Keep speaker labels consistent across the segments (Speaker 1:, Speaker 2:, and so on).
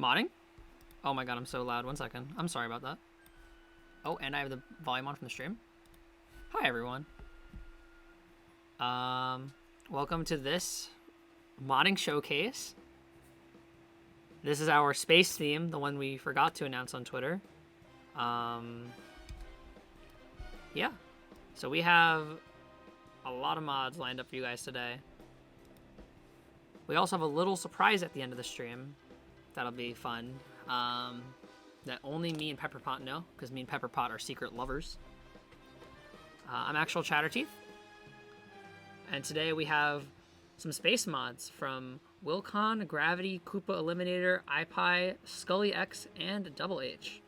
Speaker 1: Modding? Oh my god, I'm so loud. 1 second. I'm sorry about that. Oh, and I have the volume on from the stream. Hi, everyone. Welcome to this modding showcase. This is our space theme, the one we forgot to announce on Twitter. Yeah. So we have a lot of mods lined up for you guys today. We also have a little surprise at the end of the stream. That'll be fun. That only me and Pepperpot know, because me and Pepperpot are secret lovers. I'm Actual Chatterteeth. And today we have some space mods from Willcon, Gravity, Koopa, Eliminator, eyepie, SkullyX, and Double H.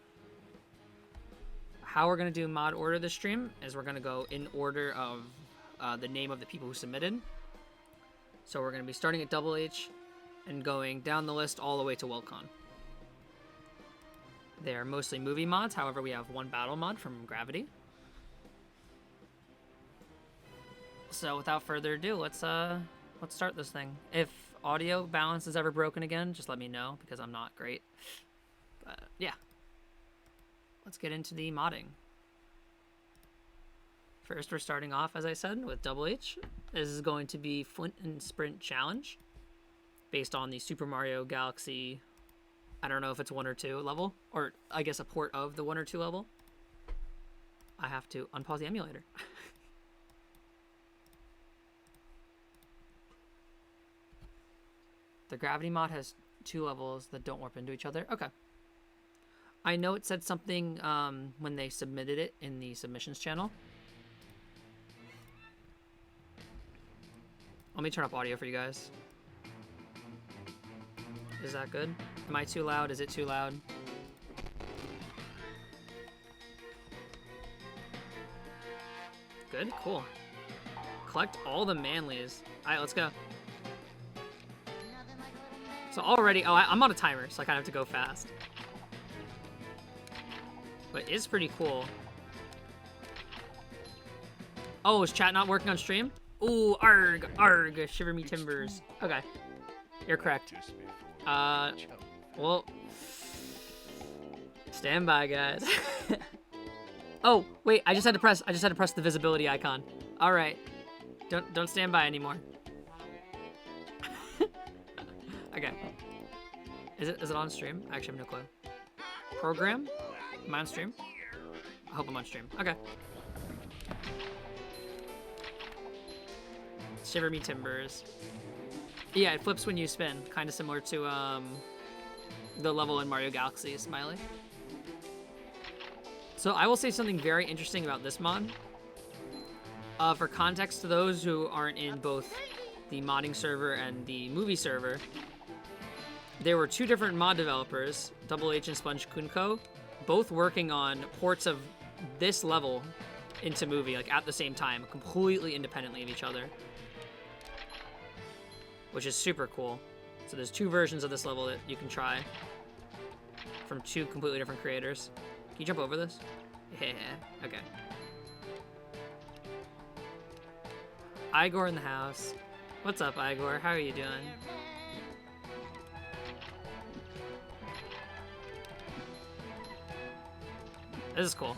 Speaker 1: How we're going to do mod order this stream is we're going to go in order of the name of the people who submitted. So we're going to be starting at Double H and going down the list all the way to Willcon. They are mostly movie mods, however we have one battle mod from Gravity. So without further ado, let's start this thing. If audio balance is ever broken again, just let me know because I'm not great. But yeah. Let's get into the modding. First, we're starting off, as I said, with Double H. This is going to be Flint and Sprint Challenge, based on the Super Mario Galaxy, I don't know if it's 1 or 2 level, or I guess a port of the 1 or 2 level. I have to unpause the emulator. The Gravity mod has 2 levels that don't warp into each other. Okay. I know it said something when they submitted it in the submissions channel. Let me turn up audio for you guys. Is that good? Am I too loud? Is it too loud? Good? Cool. Collect all the manlies. Alright, let's go. So already, I'm on a timer, so I kind of have to go fast. But it's pretty cool. Oh, is chat not working on stream? Ooh, arg, arg, shiver me timbers. Okay, you're correct. Well, stand by, guys. Oh, wait, I just had to press the visibility icon. All right, don't stand by anymore. Okay. Is it on stream? I actually have no clue. Program? Am I on stream? I hope I'm on stream. Okay. Shiver me timbers. Yeah, it flips when you spin. Kind of similar to the level in Mario Galaxy, Smiley. So I will say something very interesting about this mod. For context to those who aren't in both the modding server and the movie server, there were 2 different mod developers, Double H and SpongeBob Co., both working on ports of this level into movie, like at the same time, completely independently of each other, which is super cool. So there's 2 versions of this level that you can try from 2 completely different creators. Can you jump over this? Yeah, okay. Igor in the house. What's up, Igor? How are you doing? This is cool.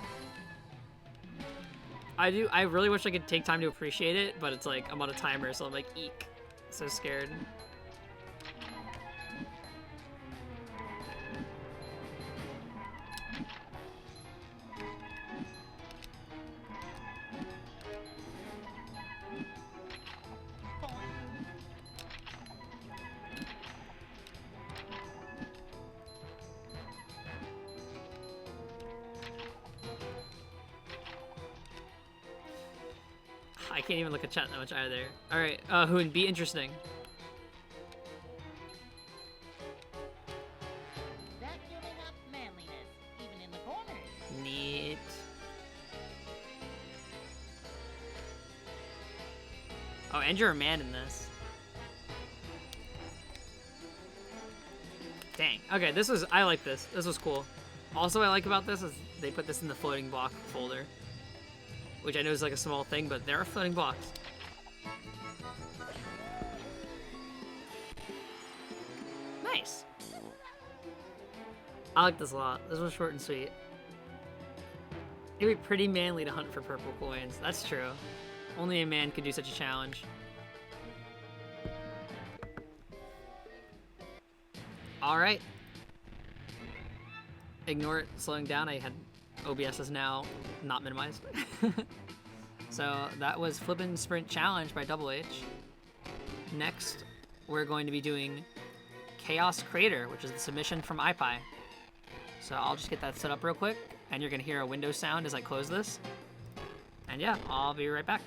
Speaker 1: I really wish I could take time to appreciate it, but it's like, I'm on a timer, so I'm like, eek. So scared. I can't even look at chat that much either. Alright, Hoon, be interesting.
Speaker 2: That's giving up manliness, even in the corners.
Speaker 1: Neat. Oh, and you're a man in this. Dang. Okay, I like this. This was cool. Also, what I like about this is they put this in the floating block folder, which I know is like a small thing, but there are floating blocks. Nice. I like this a lot. This was short and sweet. It'd be pretty manly to hunt for purple coins. That's true. Only a man could do such a challenge. Alright. Ignore it slowing down. I had OBS is now not minimized. So that was Flippin' Sprint Challenge by Double H. Next, we're going to be doing Chaos Crater, which is the submission from eyepie. So I'll just get that set up real quick, and you're gonna hear a Windows sound as I close this. And yeah, I'll be right back.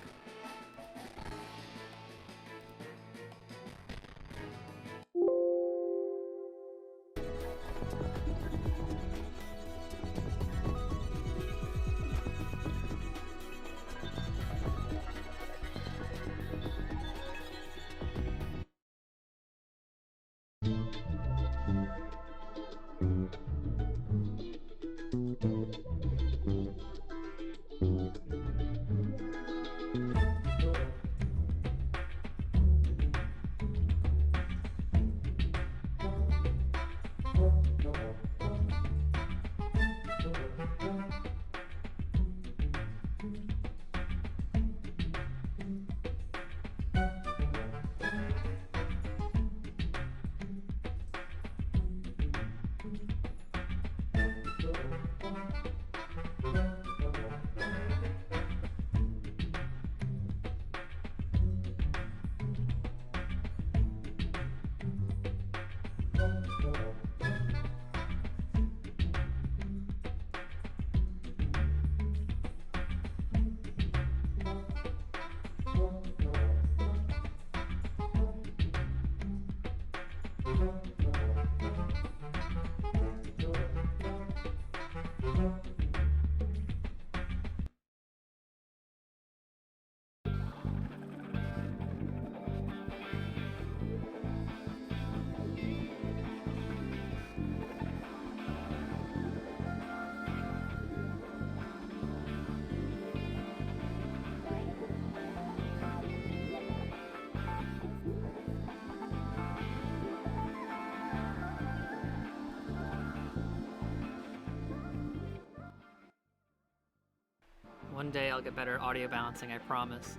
Speaker 1: One day I'll get better audio balancing, I promise.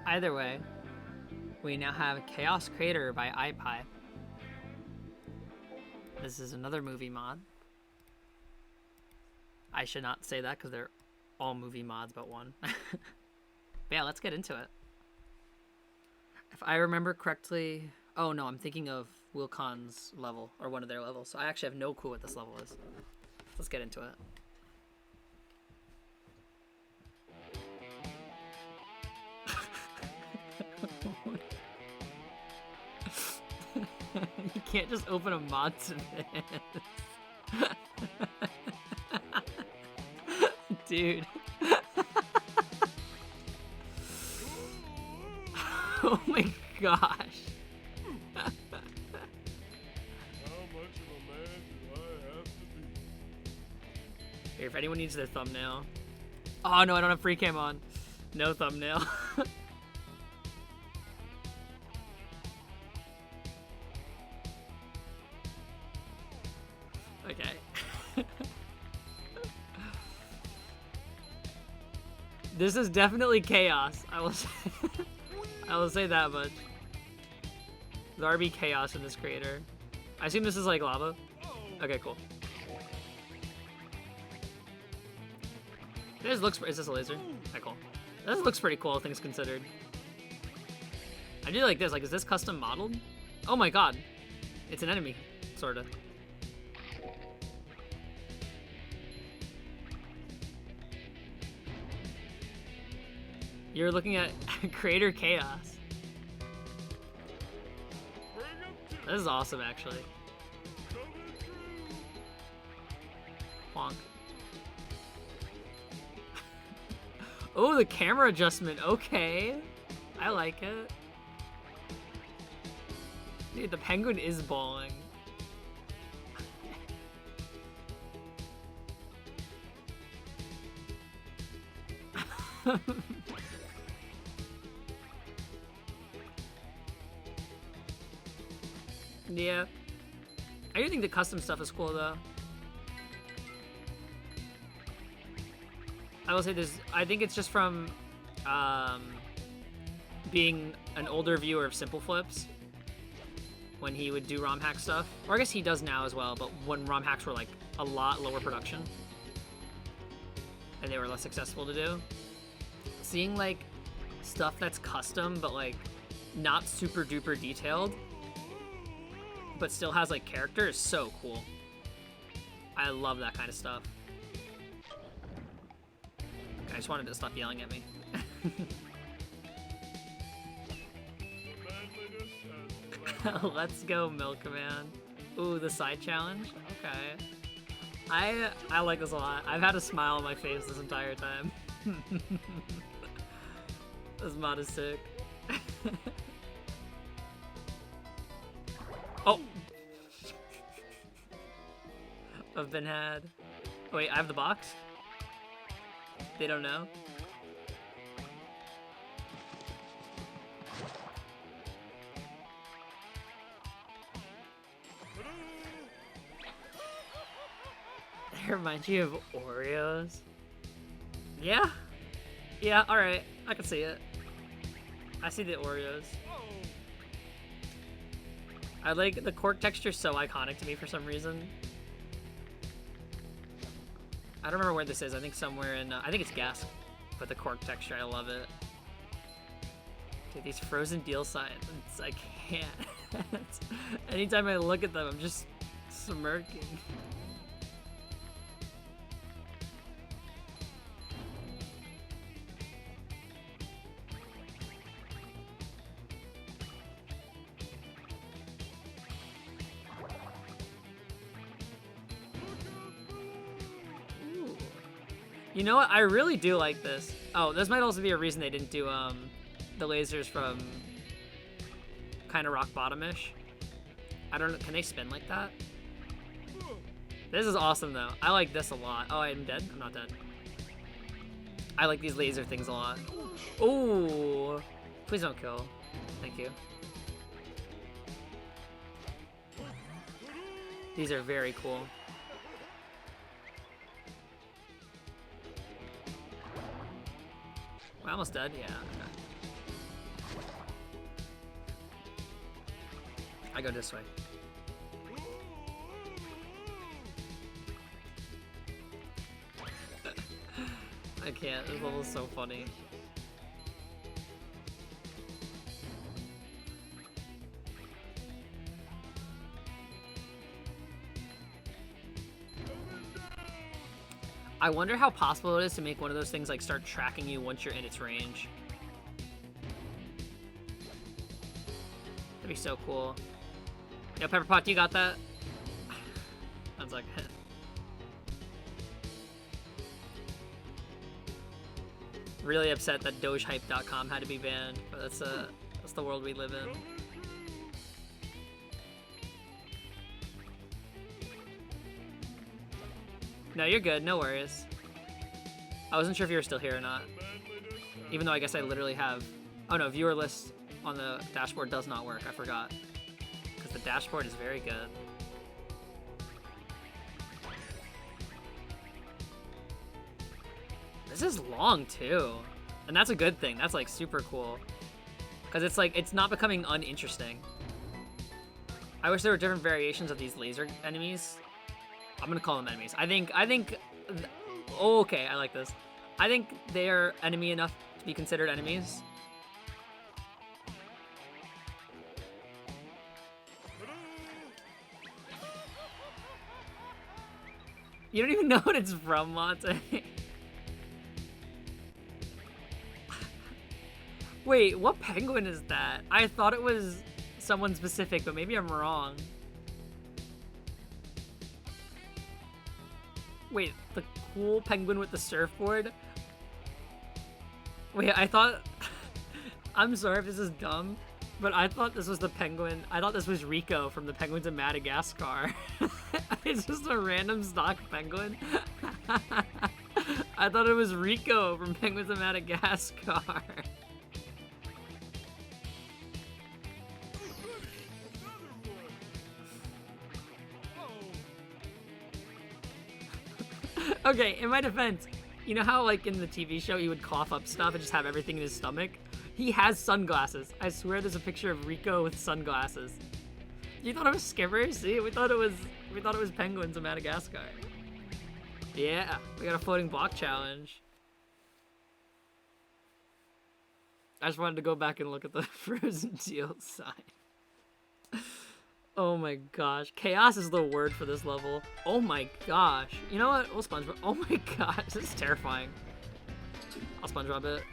Speaker 1: Either way, we now have Chaos Crater by eyepie. This is another movie mod. I should not say that because they're all movie mods but one. But yeah, let's get into it. If I remember correctly... Oh no, I'm thinking of Willcon's level, or one of their levels. So I actually have no clue what this level is. Let's get into it. You can't just open a mod to this. Dude. Oh my gosh.
Speaker 3: How much of a man do I have to be?
Speaker 1: Here, if anyone needs their thumbnail. Oh no, I don't have free cam on. No thumbnail. Okay. This is definitely chaos. I will say that much. There'll be chaos in this crater. I assume this is like lava. Okay, cool. This looks. Is this a laser? Okay, cool. This looks pretty cool, things considered. I do like this. Like, is this custom modeled? Oh my god, it's an enemy, sorta. You're looking at Crater Chaos. This is awesome, actually. Honk. Oh, the camera adjustment. Okay. I like it. Dude, the penguin is balling. Yeah. I do think the custom stuff is cool though. I will say this, I think it's just from being an older viewer of Simple Flips when he would do ROM hack stuff. Or I guess he does now as well, but when ROM hacks were like a lot lower production and they were less successful to do. Seeing like stuff that's custom but like not super duper detailed but still has like character is so cool. I love that kind of stuff. I just wanted to stop yelling at me. Let's go, Milkman. Ooh, the side challenge? Okay. I like this a lot. I've had a smile on my face this entire time. This mod is sick. Oh! I've been had. Oh, wait, I have the box? They don't know? They remind you of Oreos? Yeah? Yeah, alright. I can see it. I see the Oreos. I like the cork texture so iconic to me for some reason. I don't remember where this is. I think somewhere in, I think it's Gask. But the cork texture, I love it. Dude, these frozen deal signs, I can't. Anytime I look at them, I'm just smirking. You know what? I really do like this. Oh, this might also be a reason they didn't do the lasers from kind of rock bottom-ish. I don't know. Can they spin like that? This is awesome though. I like this a lot. Oh, I'm dead? I'm not dead. I like these laser things a lot. Oh, please don't kill. Thank you. These are very cool. We're almost dead? Yeah, okay. I go this way. I can't, this level is so funny. I wonder how possible it is to make one of those things like start tracking you once you're in its range. That'd be so cool. Yo, Pepperpot, you got that? I was like, really upset that dogehype.com had to be banned, but that's the world we live in. No, you're good. No worries. I wasn't sure if you were still here or not. Even though I guess I literally have... Oh no, viewer list on the dashboard does not work. I forgot. Because the dashboard is very good. This is long too. And that's a good thing. That's like super cool. Because it's like, it's not becoming uninteresting. I wish there were different variations of these laser enemies. I'm gonna call them enemies. I think, oh, okay, I like this. I think they are enemy enough to be considered enemies. You don't even know what it's from, Monte. Wait, what penguin is that? I thought it was someone specific, but maybe I'm wrong. Wait, the cool penguin with the surfboard? Wait, I thought... I'm sorry if this is dumb, but I thought this was the penguin. I thought this was Rico from the Penguins of Madagascar. It's just a random stock penguin. I thought it was Rico from Penguins of Madagascar. Okay, in my defense, you know how like in the TV show he would cough up stuff and just have everything in his stomach? He has sunglasses. I swear there's a picture of Rico with sunglasses. You thought it was skippers? See, we thought it was penguins in Madagascar. Yeah, we got a floating block challenge. I just wanted to go back and look at the frozen teal sign. Oh my gosh. Chaos is the word for this level. Oh my gosh. You know what? We'll SpongeBob. Oh my gosh. This is terrifying. I'll SpongeBob it.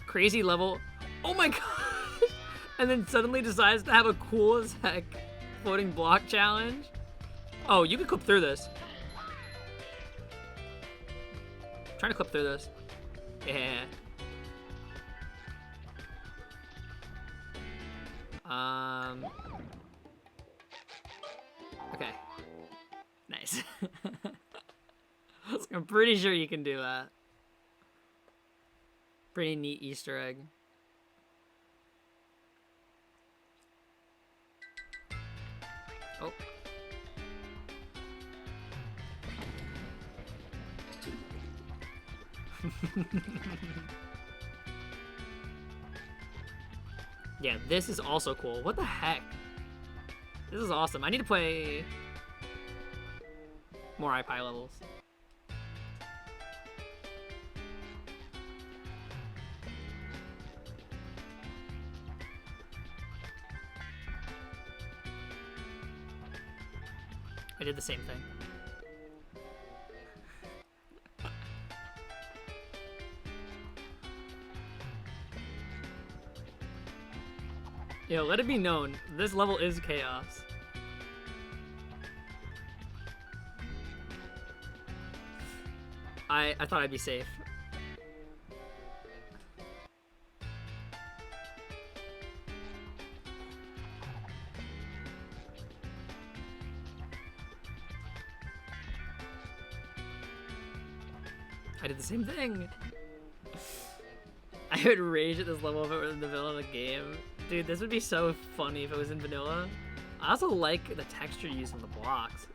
Speaker 1: Crazy level. Oh my gosh. And then suddenly decides to have a cool as heck floating block challenge. Oh, you can clip through this. I'm trying to clip through this. Yeah. Okay. Nice. I'm pretty sure you can do that. Pretty neat Easter egg. Oh. Yeah, this is also cool. What the heck? This is awesome. I need to play more eyepie levels. I did the same thing. Yo, let it be known, this level is chaos. I thought I'd be safe. I did the same thing. I would rage at this level if it were in the vanilla game. Dude, this would be so funny if it was in vanilla. I also like the texture used in the blocks.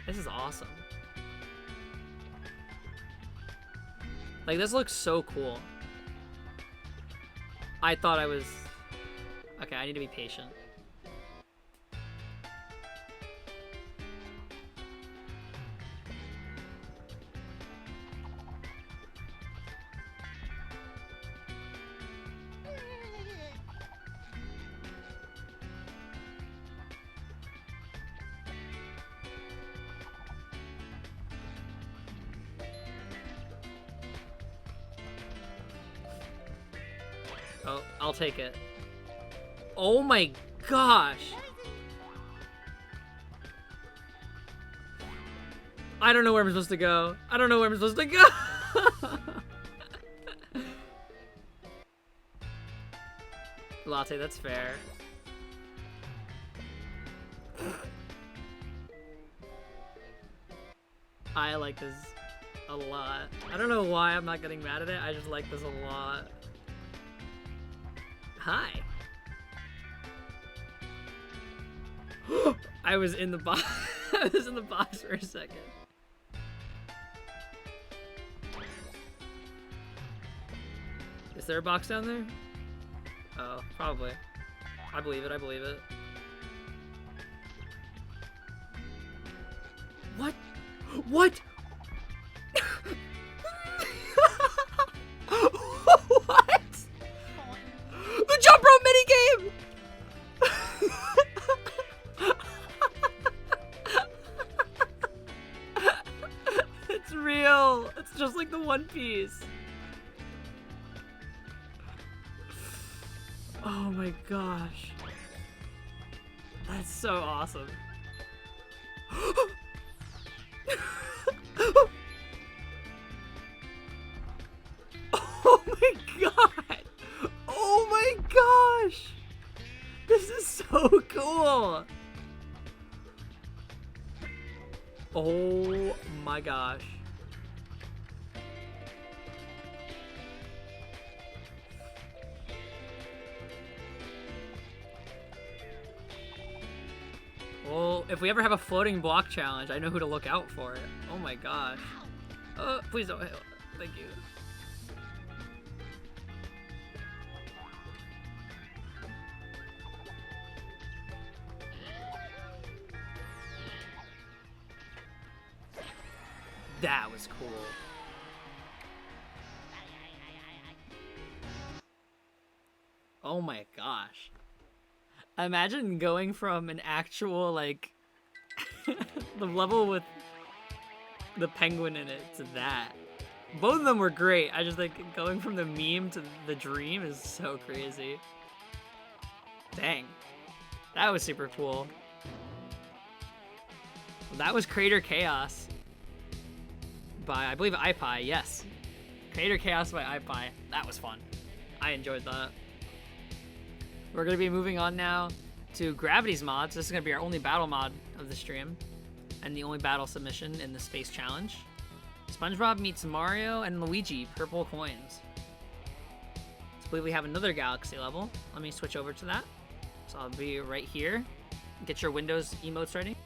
Speaker 1: This is awesome. Like, this looks so cool. I thought I was... Okay, I need to be patient. Oh, I'll take it. Oh my gosh! I don't know where I'm supposed to go. I don't know where I'm supposed to go! Latte, that's fair. I like this a lot. I don't know why I'm not getting mad at it, I just like this a lot. Hi. I was in the box. I was in the box for a second. Is there a box down there? Oh, probably. I believe it, I believe it. What? What? What? The jump rope minigame! It's real. It's just like the One Piece. Oh my gosh. That's so awesome. Oh my god! Oh my gosh! This is so cool! Oh my gosh. Oh, if we ever have a floating block challenge, I know who to look out for. Oh my gosh. Oh, please don't hit. Thank you. That was cool. Oh my gosh. Imagine going from an actual, like, the level with the penguin in it to that. Both of them were great. I just think going from the meme to the dream is so crazy. Dang. That was super cool. That was Crater Chaos by, I believe, eyepie. Yes. Crater Chaos by eyepie. That was fun. I enjoyed that. We're going to be moving on now to Gravity's mods. This is going to be our only battle mod of the stream and the only battle submission in the Space Challenge. SpongeBob meets Mario and Luigi, purple coins. So I believe we have another galaxy level. Let me switch over to that. So I'll be right here. Get your Windows emotes ready.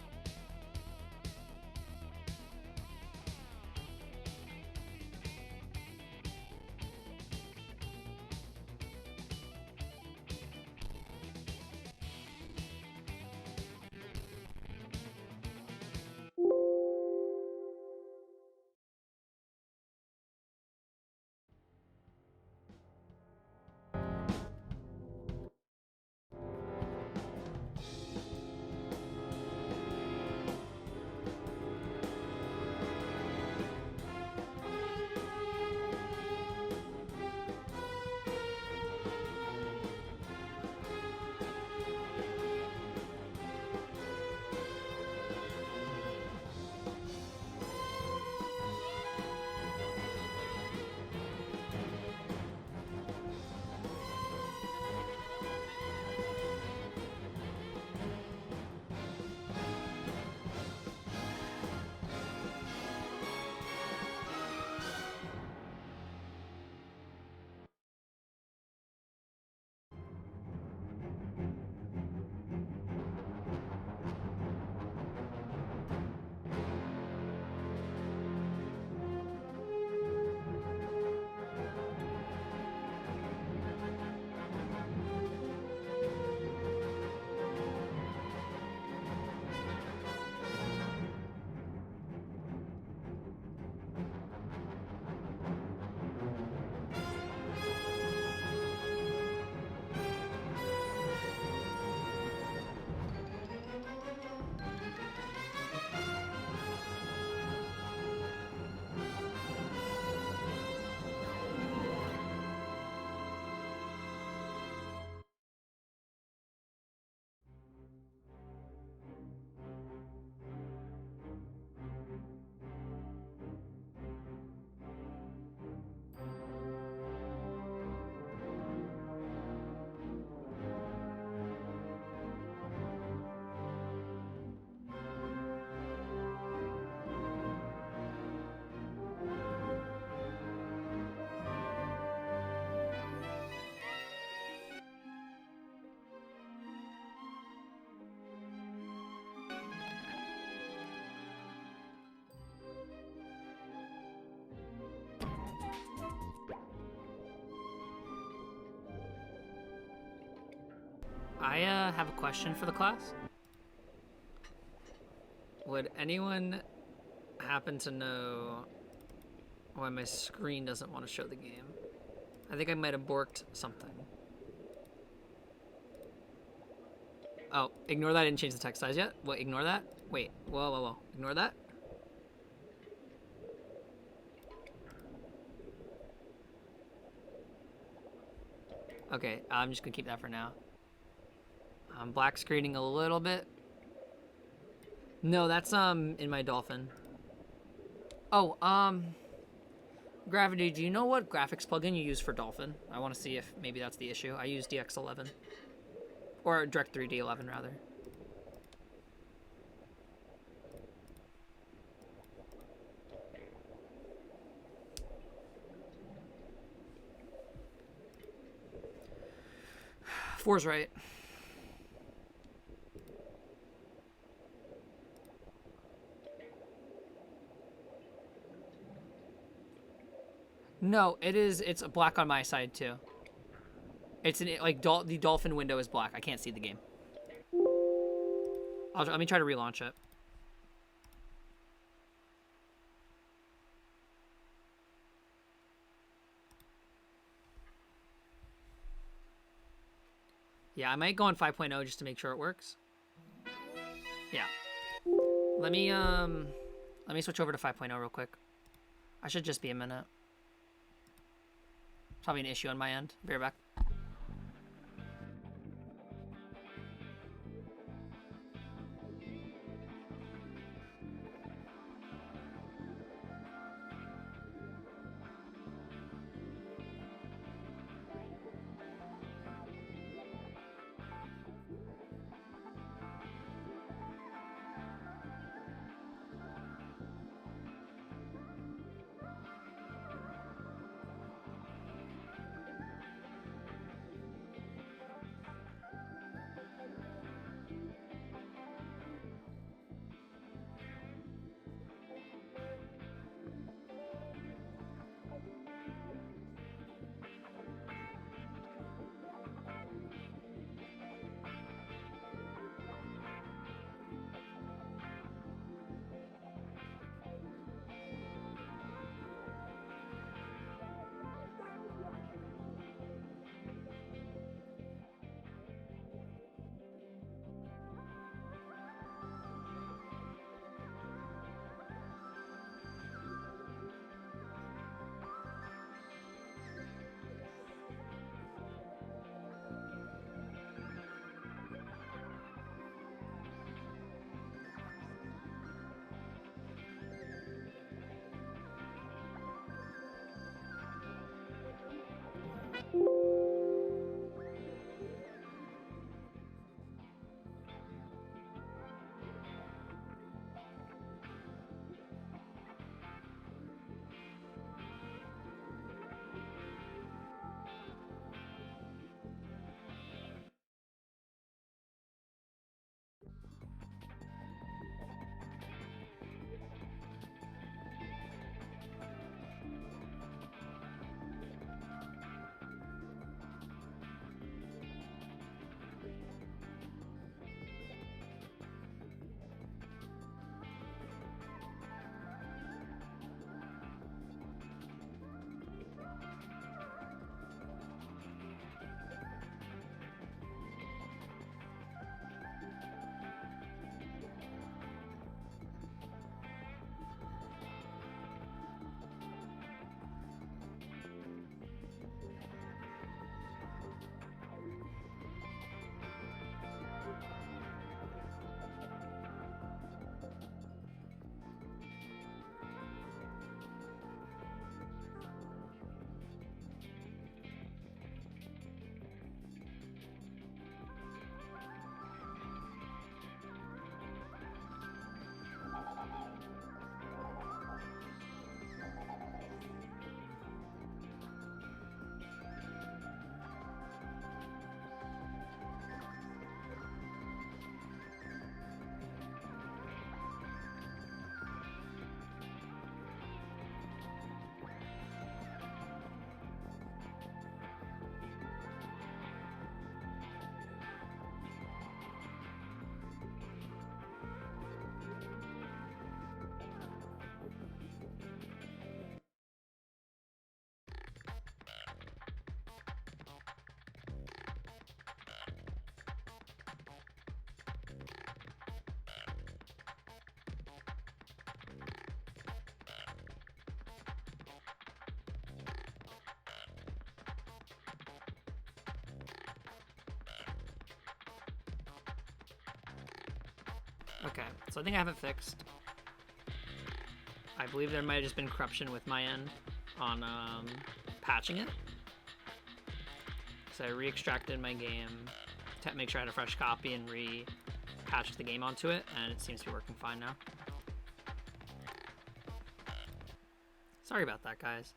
Speaker 1: I have a question for the class. Would anyone happen to know why my screen doesn't want to show the game? I think I might have borked something. Oh, ignore that. I didn't change the text size yet. What, ignore that? Wait, whoa, whoa, whoa. Ignore that? Okay, I'm just gonna keep that for now. I'm black screening a little bit. No, that's in my Dolphin. Oh, Gravity, do you know what graphics plugin you use for Dolphin? I want to see if maybe that's the issue. I use DX11. Or Direct 3D11 rather. Four's right. No, it is. It's black on my side too. It's like the dolphin window is black. I can't see the game. Let me try to relaunch it. Yeah, I might go on 5.0 just to make sure it works. Yeah. Let me switch over to 5.0 real quick. I should just be a minute. Probably an issue on my end. Be right back. Okay, so I think I have it fixed. I believe there might have just been corruption with my end on patching it. So I re-extracted my game to make sure I had a fresh copy and re-patched the game onto it, and it seems to be working fine now. Sorry about that, guys.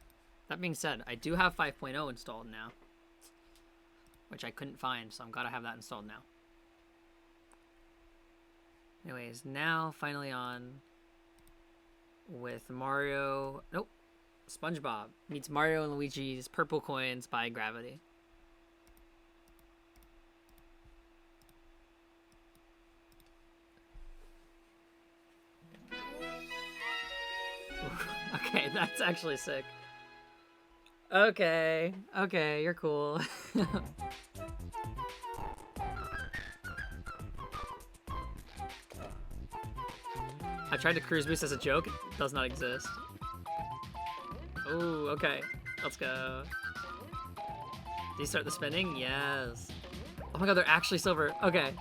Speaker 1: That being said, I do have 5.0 installed now, which I couldn't find, so I'm glad I have that installed now. Anyways, now finally on with Mario. Nope. SpongeBob meets Mario and Luigi's purple coins by gravity. Okay, that's actually sick. Okay, okay, you're cool. I tried to cruise boost as a joke. It does not exist. Ooh, okay. Let's go. Do you start the spinning? Yes. Oh my god, they're actually silver. Okay.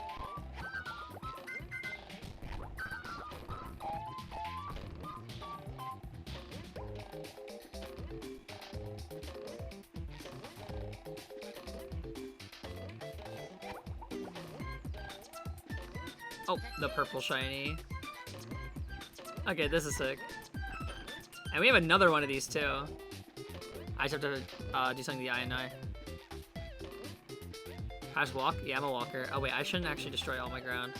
Speaker 1: Oh, the purple shiny. Okay, this is sick. And we have another one of these too. I just have to do something to the eye and eye. I just walk? Yeah, I'm a walker. Oh wait, I shouldn't actually destroy all my ground.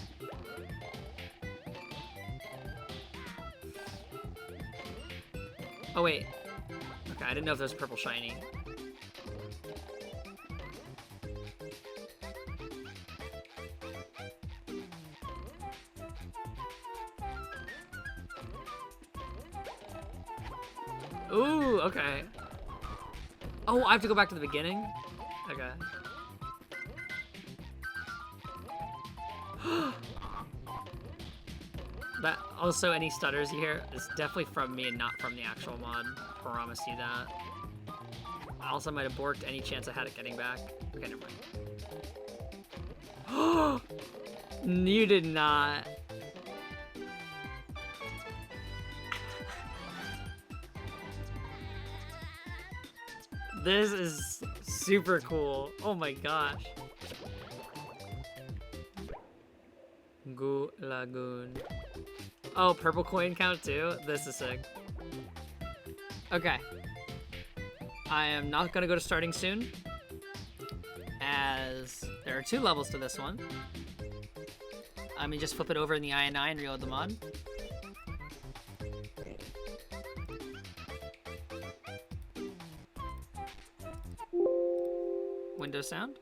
Speaker 1: Oh wait. Okay, I didn't know if there was purple shiny. Ooh, okay. Oh, I have to go back to the beginning? Okay. That also, any stutters you hear is definitely from me and not from the actual mod. Promise you that. I also might have borked any chance I had at getting back. Okay, never mind. You did not. This is super cool. Oh my gosh. Goo Lagoon. Oh, purple coin count too? This is sick. Okay. I am not gonna go to starting soon, as there are 2 levels to this one. I mean, just flip it over in the INI and reload the mod. Windows sound.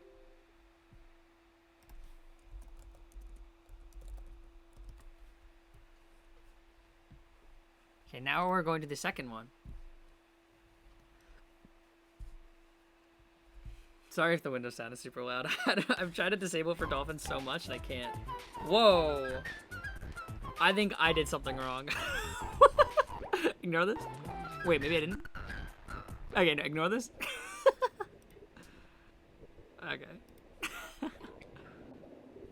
Speaker 1: Okay, now we're going to the second one. Sorry if the Windows sound is super loud. I've tried to disable for dolphins so much and I can't. Whoa! I think I did something wrong. Ignore this? Wait, maybe I didn't? Okay, no, ignore this? Okay.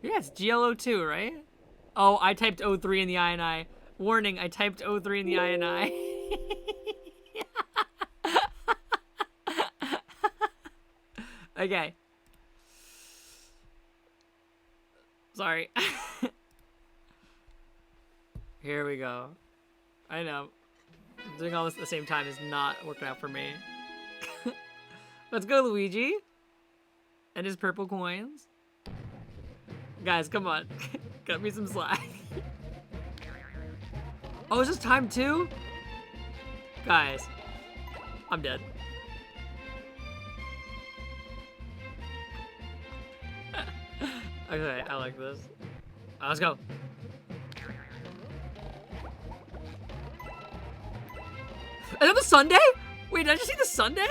Speaker 1: Yeah, it's GLO2, right? Oh, I typed 03 in the INI. Warning, I typed 03 in the INI. Okay. Sorry. Here we go. I know. Doing all this at the same time is not working out for me. Let's go, Luigi. And his purple coins. Guys, come on. Cut me some slack. Oh, is this time 2? Guys, I'm dead. Okay, I like this. Let's go. Another Sunday? Wait, did I just see the Sunday?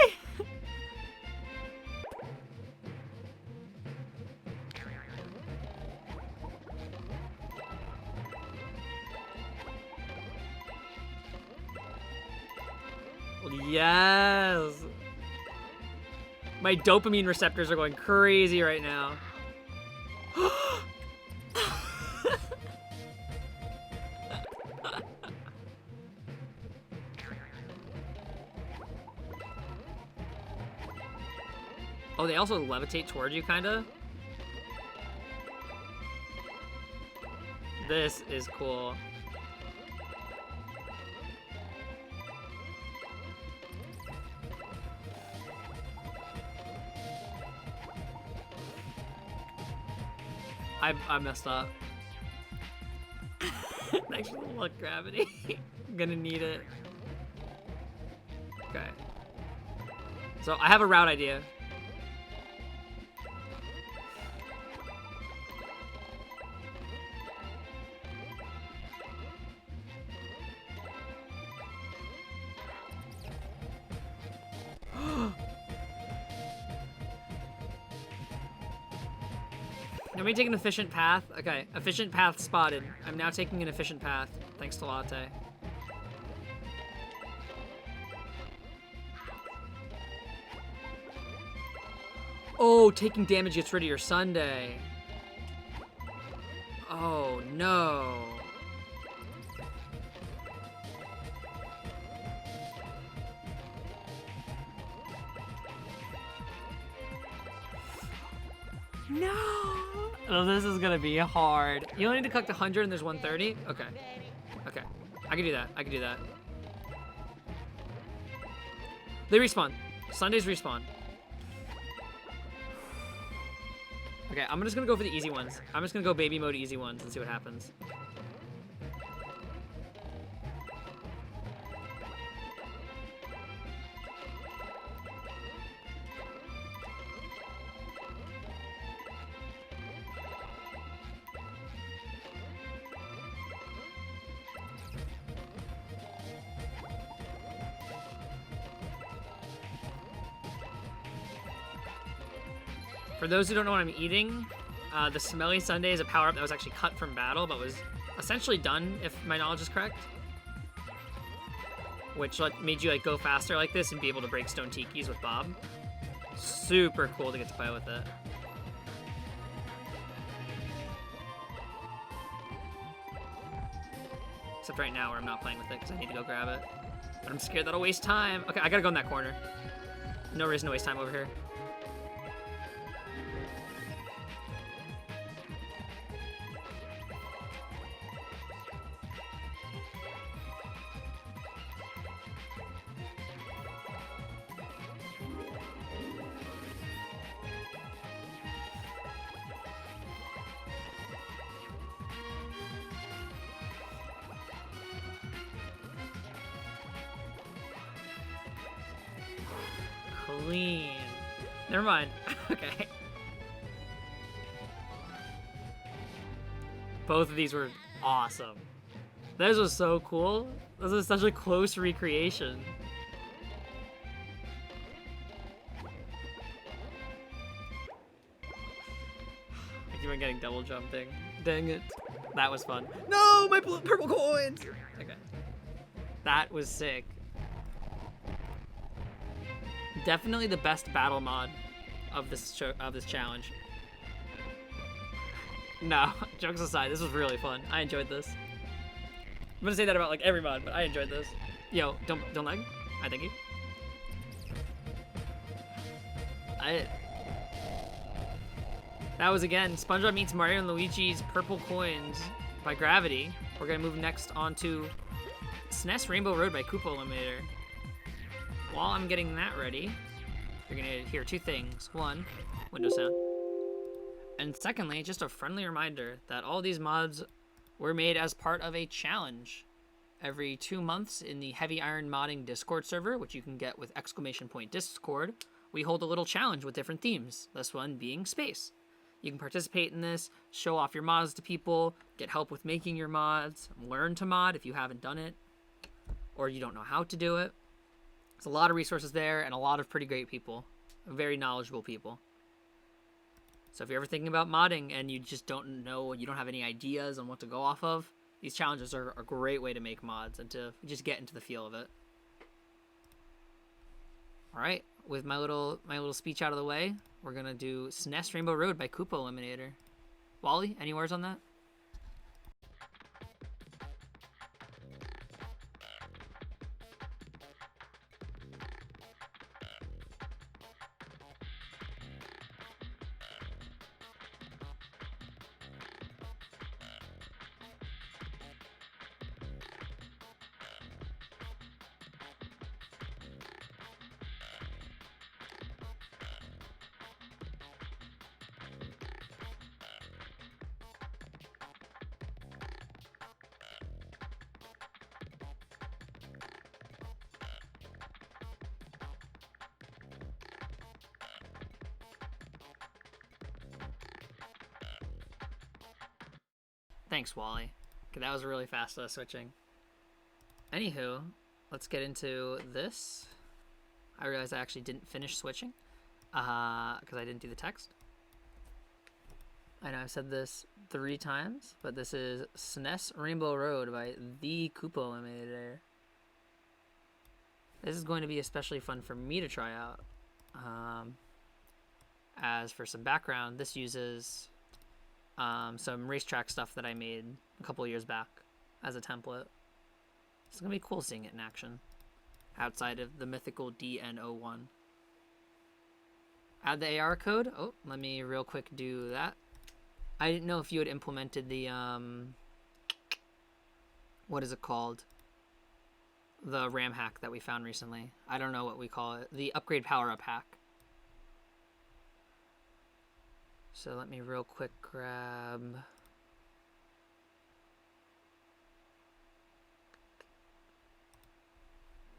Speaker 1: Yes! My dopamine receptors are going crazy right now. Oh, they also levitate toward you, kinda? This is cool. I messed up. Thanks for the luck, gravity. I'm gonna need it. Okay. So I have a route idea. Let me take an efficient path. Okay, efficient path spotted. I'm now taking an efficient path, thanks to Latte. Oh, taking damage gets rid of your Sunday. Oh, no. No! Oh, this is gonna be hard. You only need to collect 100 and there's 130? Okay. Okay. I can do that. I can do that. They respawn. Sundays respawn. Okay, I'm just gonna go for the easy ones. I'm just gonna go baby mode easy ones and see what happens. For those who don't know what I'm eating, the Smelly Sundae is a power-up that was actually cut from battle, but was essentially done, if my knowledge is correct. Which made you go faster like this and be able to break stone tikis with Bob. Super cool to get to play with it. Except right now where I'm not playing with it because I need to go grab it. But I'm scared that'll waste time. Okay, I gotta go in that corner. No reason to waste time over here. Clean. Never mind. Okay. Both of these were awesome. Those was so cool. This was such a close recreation. I keep on getting double jumping. Dang it. That was fun. No, my purple coins! Okay. That was sick. Definitely the best battle mod of this challenge. No, jokes aside, this was really fun. I enjoyed this. I'm gonna say that about every mod, but I enjoyed this. Yo, don't lag. I thank you. That was again SpongeBob meets Mario and Luigi's Purple Coins by Gravity. We're gonna move next on to SNES Rainbow Road by Koopa Eliminator. While I'm getting that ready, you're gonna hear two things. One, window sound. And secondly, just a friendly reminder that all these mods were made as part of a challenge. Every 2 months in the Heavy Iron Modding Discord server, which you can get with !Discord, we hold a little challenge with different themes, this one being space. You can participate in this, show off your mods to people, get help with making your mods, learn to mod if you haven't done it, or you don't know how to do it. There's a lot of resources there and a lot of pretty great people, very knowledgeable people. So if you're ever thinking about modding and you just don't know, you don't have any ideas on what to go off of, these challenges are a great way to make mods and to just get into the feel of it. All right, with my little speech out of the way, we're gonna do SNES Rainbow Road by Koopa Eliminator. Wally, any words on that? Thanks, Wally. Okay, that was really fast switching. Anywho, let's get into this. I realized I actually didn't finish switching because I didn't do the text. I know I've said this 3 times, but this is SNES Rainbow Road by the Koopa Eliminator. This is going to be especially fun for me to try out. As for some background, this uses some racetrack stuff that I made a couple years back as a template. It's going to be cool seeing it in action outside of the mythical DN01. Add the AR code. Oh, let me real quick do that. I didn't know if you had implemented the, what is it called? The RAM hack that we found recently. I don't know what we call it. The upgrade power-up hack. So let me real quick grab...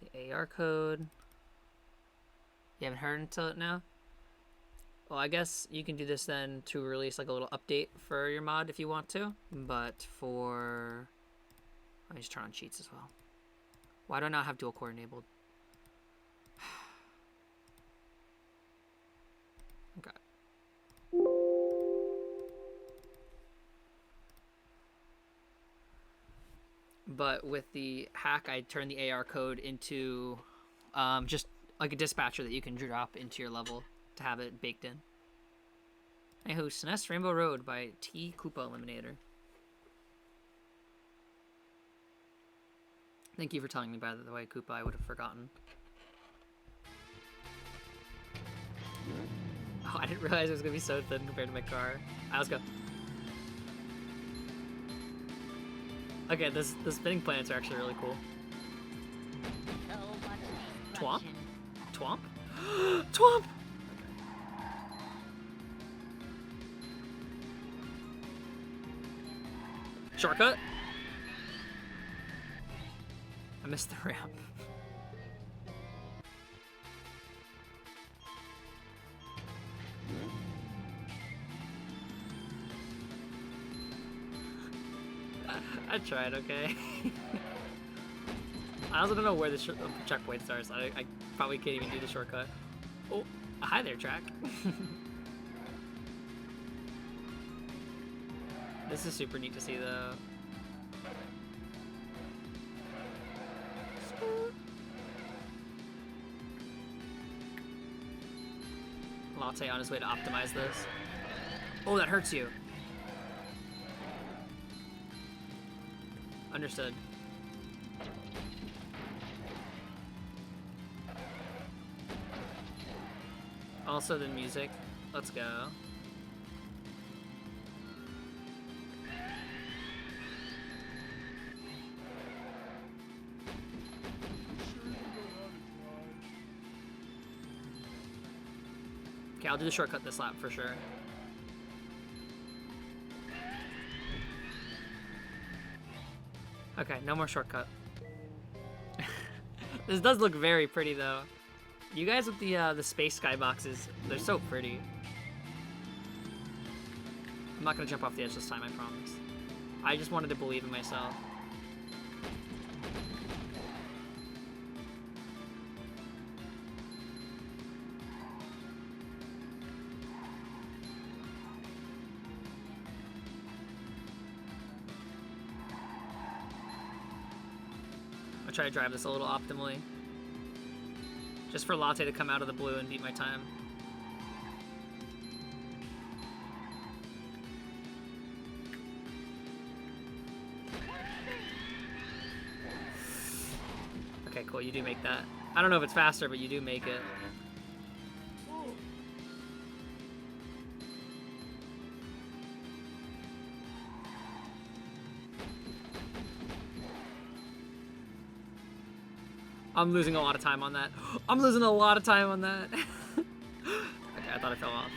Speaker 1: the AR code. You haven't heard until it now? Well, I guess you can do this then to release like a little update for your mod if you want to. But for... let me just turn on cheats as well. Why do I not have dual core enabled? Okay. But with the hack, I turned the AR code into just like a dispatcher that you can drop into your level to have it baked in. Anywho, SNES Rainbow Road by T Koopa Eliminator. Thank you for telling me, by the way, Koopa. I would have forgotten. Oh, I didn't realize it was going to be so thin compared to my car. Alright, let's go. Okay, the spinning planets are actually really cool.
Speaker 2: So much
Speaker 1: Twomp?
Speaker 2: destruction.
Speaker 1: Twomp? Twomp! Shortcut? I missed the ramp. I tried, okay? I also don't know where the checkpoint starts. I probably can't even do the shortcut. Oh, hi there, track. This is super neat to see, though. Latte on his way to optimize this. Oh, that hurts you. Understood. Also the music. Let's go. Okay, I'll do the shortcut this lap for sure. Okay, no more shortcut. This does look very pretty though. You guys with the space skyboxes, they're so pretty. I'm not gonna jump off the edge this time, I promise. I just wanted to believe in myself. I'll try to drive this a little optimally. Just for Latte to come out of the blue and beat my time. Okay, cool, you do make that. I don't know if it's faster, but you do make it. I'm losing a lot of time on that. I'm losing a lot of time on that. Okay, I thought I fell off.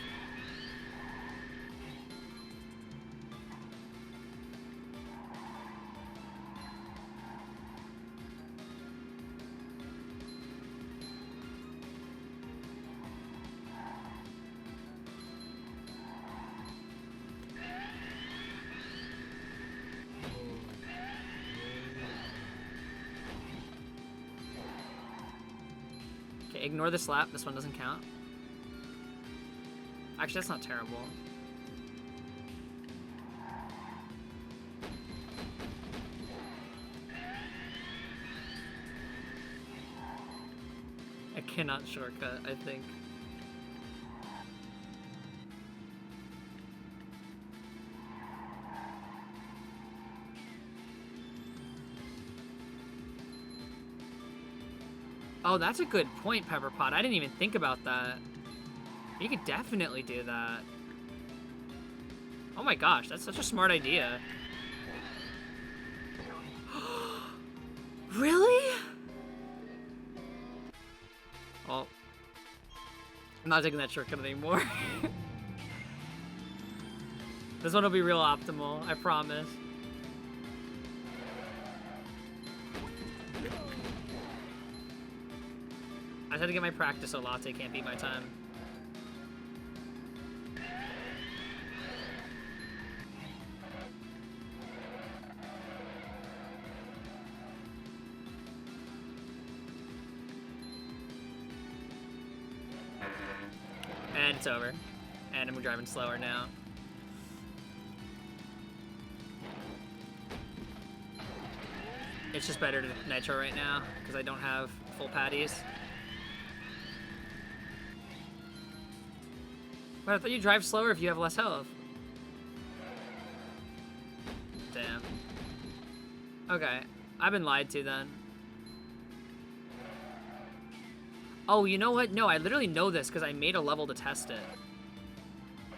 Speaker 1: Ignore the slap. This one doesn't count. Actually, that's not terrible. I cannot shortcut, I think. Oh, that's a good point, Pepper Pot. I didn't even think about that. You could definitely do that. Oh my gosh, that's such a smart idea. Really? Well, I'm not taking that shortcut anymore. This one will be real optimal, I promise. I just had to get my practice so Latte can't beat my time. And it's over. And I'm driving slower now. It's just better to nitro right now because I don't have full patties. But I thought you drive slower if you have less health. Damn. Okay, I've been lied to then. Oh, you know what? No, I literally know this because I made a level to test it.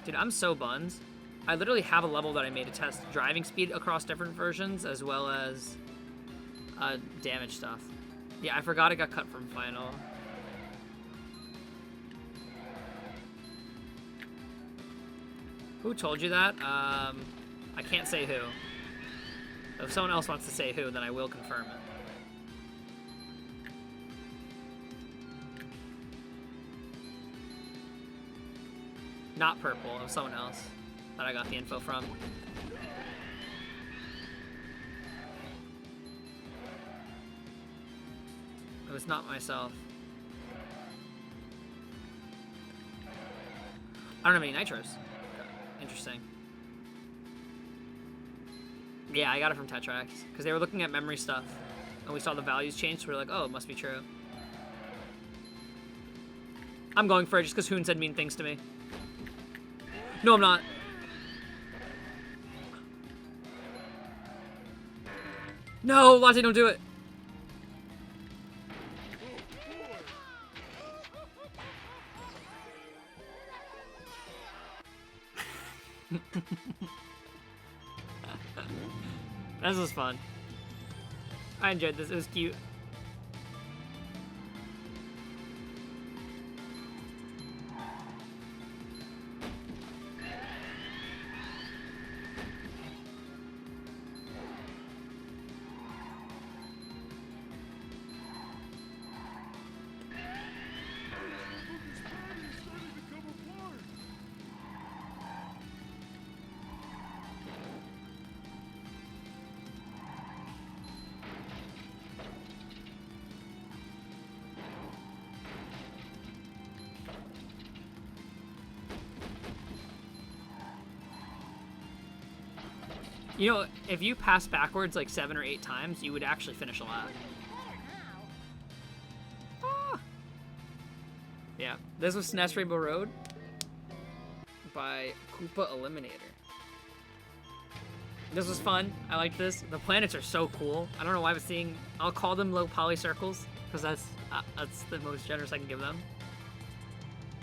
Speaker 1: Dude, I'm so buns. I literally have a level that I made to test driving speed across different versions as well as damage stuff. Yeah, I forgot it got cut from Final. Who told you that? I can't say who. If someone else wants to say who, then I will confirm it. Not purple, it was someone else that I got the info from. It was not myself. I don't have any nitros. Interesting. Yeah, I got it from Tetrax because they were looking at memory stuff and we saw the values change, so we were like, oh, it must be true. I'm going for it just because Hoon said mean things to me. No, I'm not. No, Latte, don't do it. This was fun. I enjoyed this. It was cute. You know, if you pass backwards like 7 or 8 times, you would actually finish a lap. Ah. Yeah, this was SNES Rainbow Road by Koopa Eliminator. This was fun. I liked this. The planets are so cool. I don't know why I was seeing. I'll call them low poly circles because that's the most generous I can give them.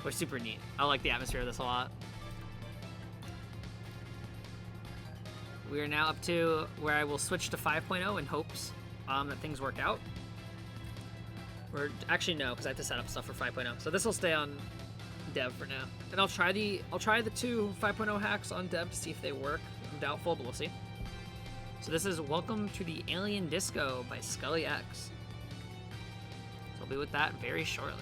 Speaker 1: They're super neat. I like the atmosphere of this a lot. We are now up to where I will switch to 5.0 in hopes that things work out. Or actually no, because I have to set up stuff for 5.0. So this will stay on dev for now. And I'll try the 2 5.0 hacks on dev to see if they work. I'm doubtful, but we'll see. So this is Welcome to the Alien Disco by SkullyX. So I'll be with that very shortly.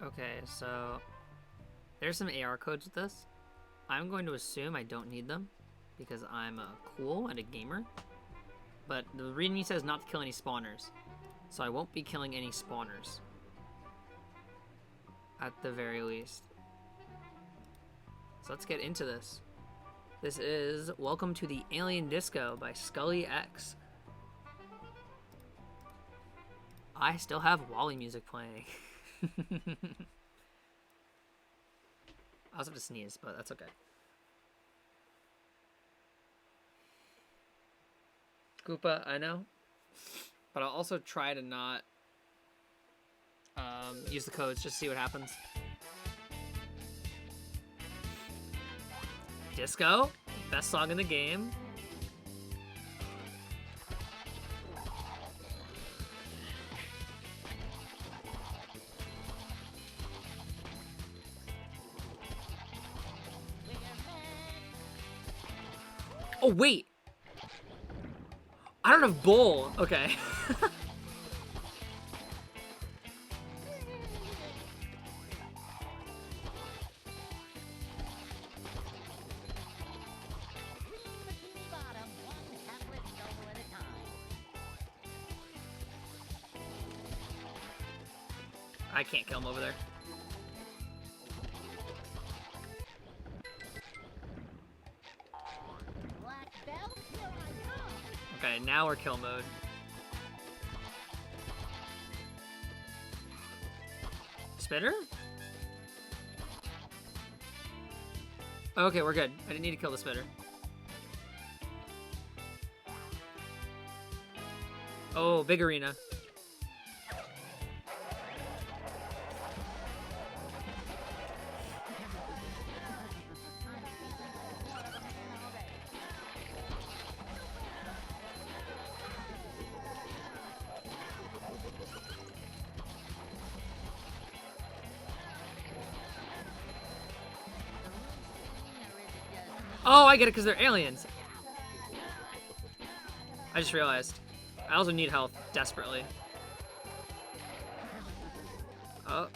Speaker 1: Okay, so there's some AR codes with this. I'm going to assume I don't need them because I'm cool and a gamer. But the readme says not to kill any spawners, so I won't be killing any spawners. At the very least. So let's get into this. This is Welcome to the Alien Disco by SkullyX. I still have Wally music playing. I also have to sneeze, but that's okay. Koopa, I know. But I'll also try to not use the codes just to see what happens. Disco, best song in the game. Oh, wait. I don't have bowl. Okay. I can't kill him over there. Okay, now we're kill mode. Spitter? Okay, we're good. I didn't need to kill the spitter. Oh, big arena. Oh, I get it because they're aliens. I just realized. I also need health desperately. Oh.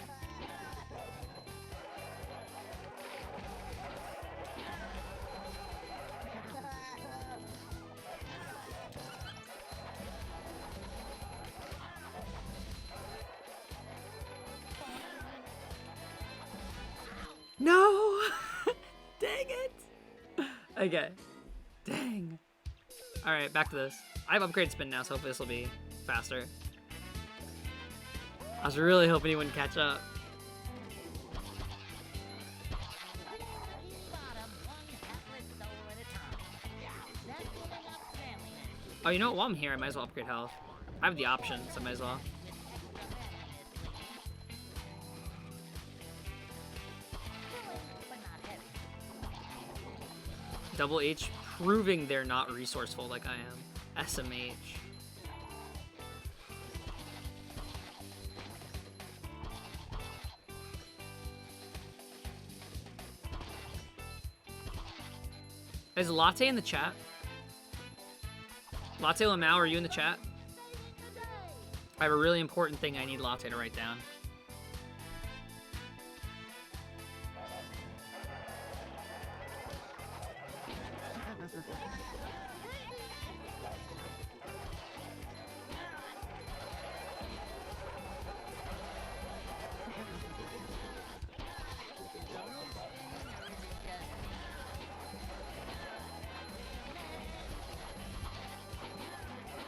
Speaker 1: No! Dang it! Okay. Dang. Alright, back to this. I have upgrade spin now, so hopefully this will be faster. I was really hoping he wouldn't catch up. Oh, you know what? While I'm here, I might as well upgrade health. I have the option, so I might as well. Double H proving they're not resourceful like I am. SMH. Is Latte in the chat? Latte Lamau, are you in the chat? I have a really important thing I need Latte to write down.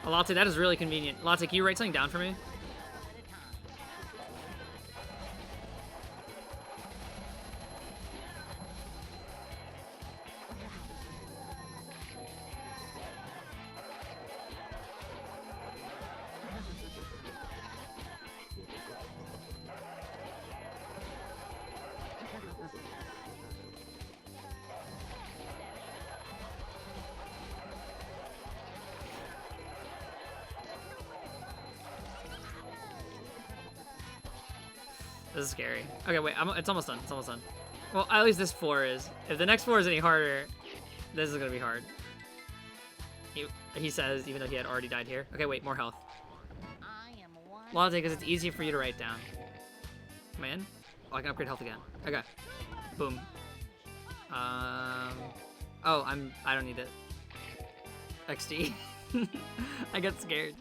Speaker 1: Latte, that is really convenient. Latte, can you write something down for me? This is scary. Okay, wait, it's almost done. It's almost done. Well, at least this floor is. If the next floor is any harder, this is gonna be hard. He says, even though he had already died here. Okay, wait, more health. Latte, because it's easier for you to write down. Man. I can upgrade health again. Okay. Boom. Oh, I don't need it. XD. I got scared.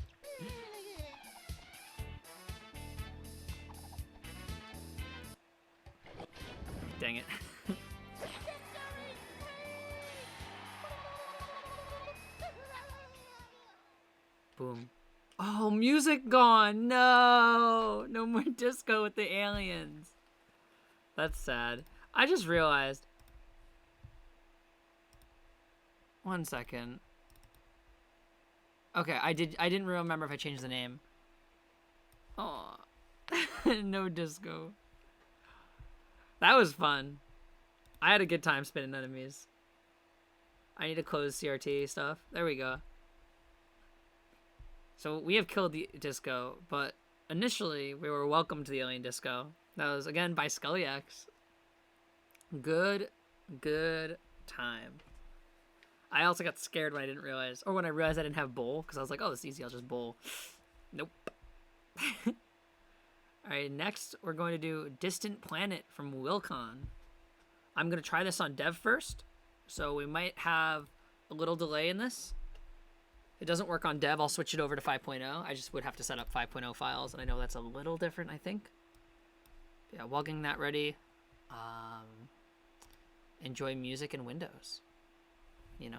Speaker 1: Dang it. Boom. Oh, music gone. No. No more disco with the aliens. That's sad. I just realized. One second. Okay, I didn't remember if I changed the name. Oh. No disco. That was fun. I had a good time spinning enemies. I need to close CRT stuff. There we go. So we have killed the disco, but initially we were welcome to the alien disco. That was, again, by SkullyX. Good time. I also got scared when I didn't realize, or when I realized I didn't have bowl, because I was like, oh, this is easy, I'll just bowl. Nope. Alright, next we're going to do Distant Planet from Willcon. I'm going to try this on dev first, so we might have a little delay in this. If it doesn't work on dev, I'll switch it over to 5.0. I just would have to set up 5.0 files, and I know that's a little different, I think. Yeah, while getting that ready, enjoy music in Windows. You know?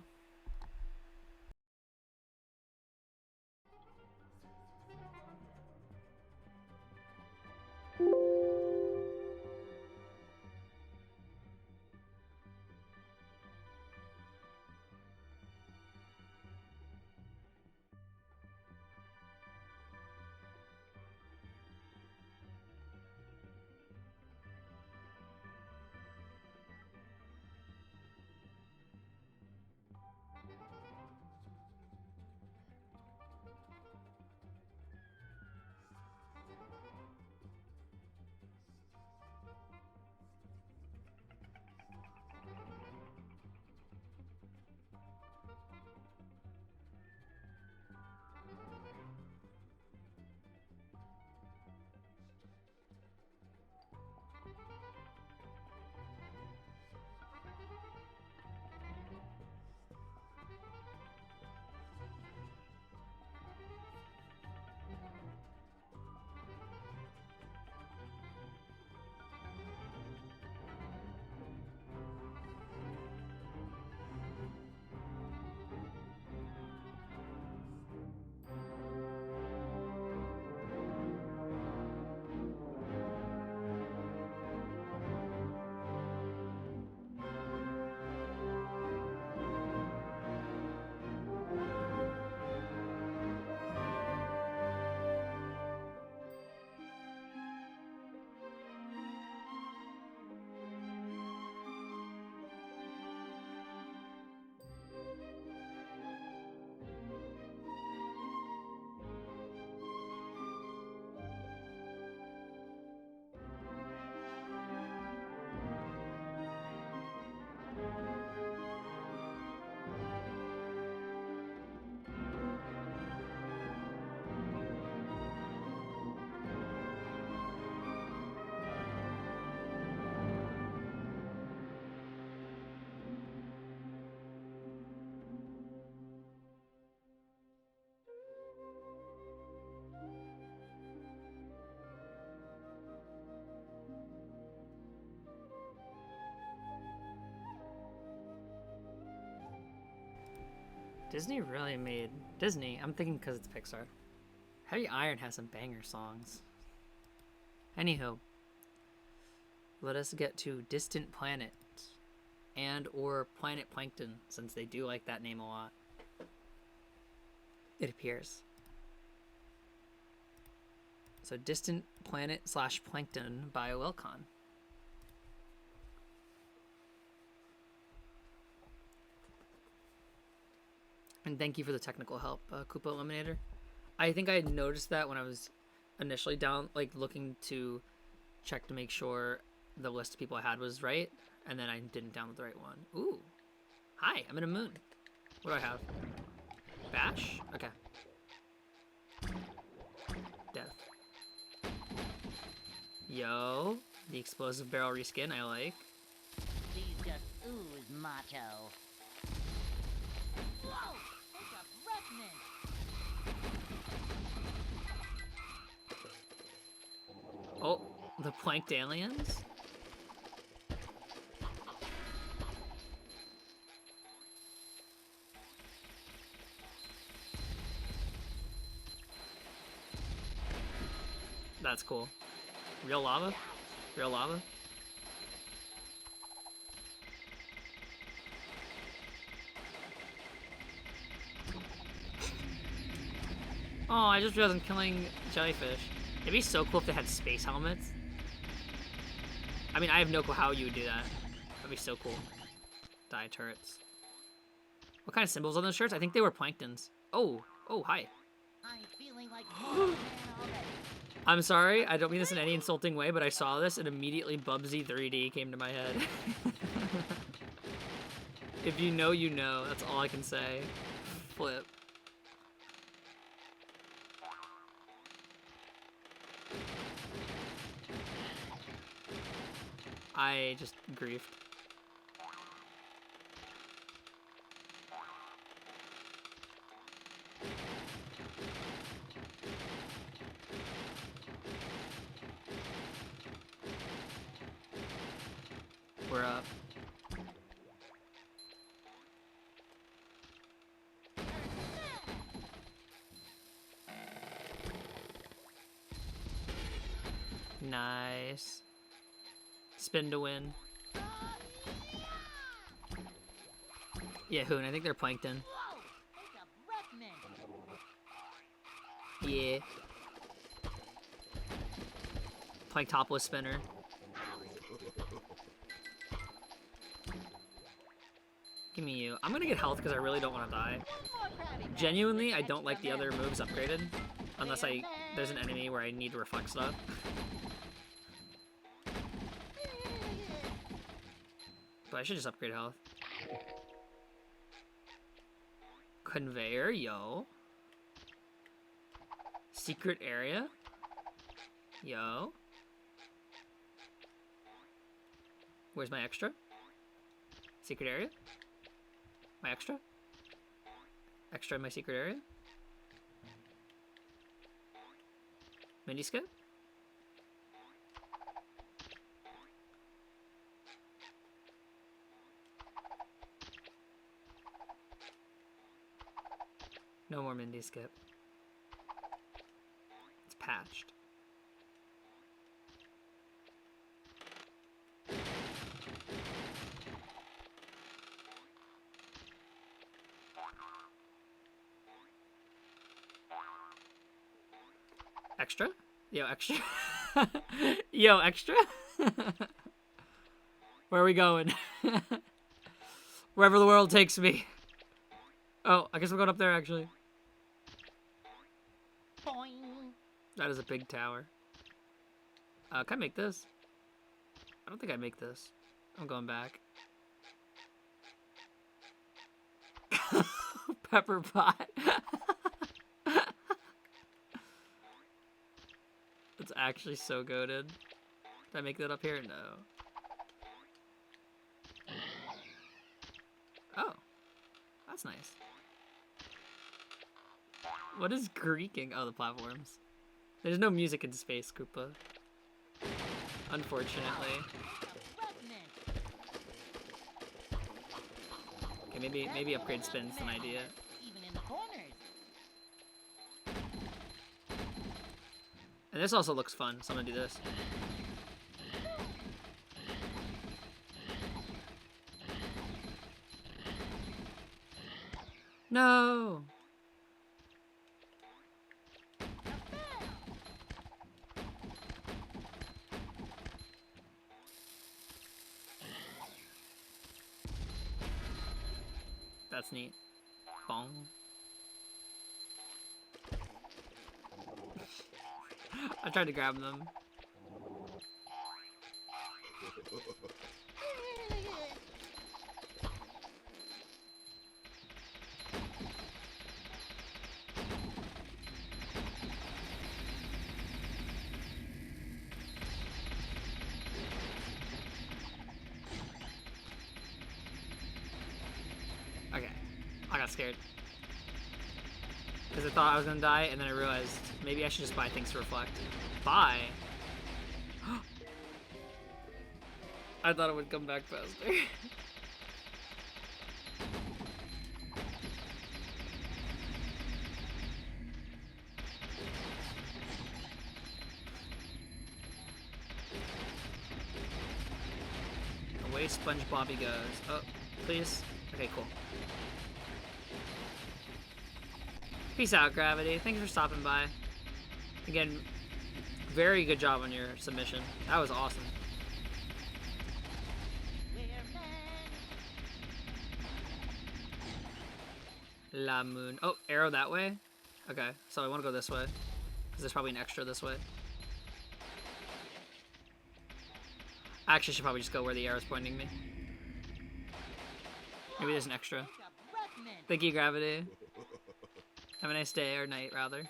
Speaker 1: Disney really made... Disney, I'm thinking because it's Pixar. Heavy Iron has some banger songs. Anywho, let us get to Distant Planet and or Planet Plankton, since they do like that name a lot. It appears. So Distant Planet / Plankton by Willcon. And thank you for the technical help, Koopa Eliminator. I think I had noticed that when I was initially down, like looking to check to make sure the list of people I had was right, and then I didn't download the right one. Ooh. Hi, I'm in a moon. What do I have? Bash? Okay. Death. Yo. The explosive barrel reskin, I like.
Speaker 2: These just ooze macho. Whoa! It's a revenant!
Speaker 1: Oh, the planked aliens? That's cool. Real lava? Real lava? Oh, I just realized I'm killing jellyfish. It'd be so cool if they had space helmets. I mean, I have no clue how you would do that. That'd be so cool. Die turrets. What kind of symbols on those shirts? I think they were planktons. Oh, hi.
Speaker 2: I'm feeling like more of a man already.
Speaker 1: I'm sorry, I don't mean this in any insulting way, but I saw this and immediately Bubsy 3D came to my head. If you know, you know. That's all I can say. Flip. I just griefed. We're up. Nice. Spin to win. Yeah, Hoon, I think they're plankton.
Speaker 2: Whoa! It's a revenant!
Speaker 1: Yeah. Planktopolis spinner. Give me you. I'm gonna get health because I really don't want to die.
Speaker 2: One more Krabby
Speaker 1: Genuinely, I
Speaker 2: Patty
Speaker 1: don't like the other
Speaker 2: extra
Speaker 1: moves upgraded. Unless there's an enemy where I need to reflect stuff. But I should just upgrade health. Conveyor, yo. Secret area. Yo. Where's my extra? Secret area? My extra? Extra in my secret area? Mini skip? No more Mindy skip. It's patched. Extra? Yo, extra? Yo, extra? Where are we going? Wherever the world takes me. Oh, I guess we're going up there, actually.
Speaker 2: Boing.
Speaker 1: That is a big tower. Can I make this? I don't think I make this. I'm going back. Pepper pot. That's actually so goated. Did I make that up here? No. Oh. That's nice. What is Greeking? Oh, the platforms. There's no music in space, Koopa. Unfortunately. Okay, maybe upgrade spin's an idea.
Speaker 2: Even in the corners.
Speaker 1: And this also looks fun, so I'm gonna do this. No! That's neat. Bong. I tried to grab them. scared. Because I thought I was gonna die, and then I realized maybe I should just buy things to reflect. Buy? I thought it would come back faster. Away SpongeBob goes. Oh, please. Okay, cool. Peace out, Gravity. Thanks for stopping by. Again, very good job on your submission. That was awesome. La Moon. Oh, arrow that way? Okay, so I want to go this way. Because there's probably an extra this way. I actually should probably just go where the arrow's pointing me. Maybe there's an extra. Thank you, Gravity. Have a nice day, or night, rather.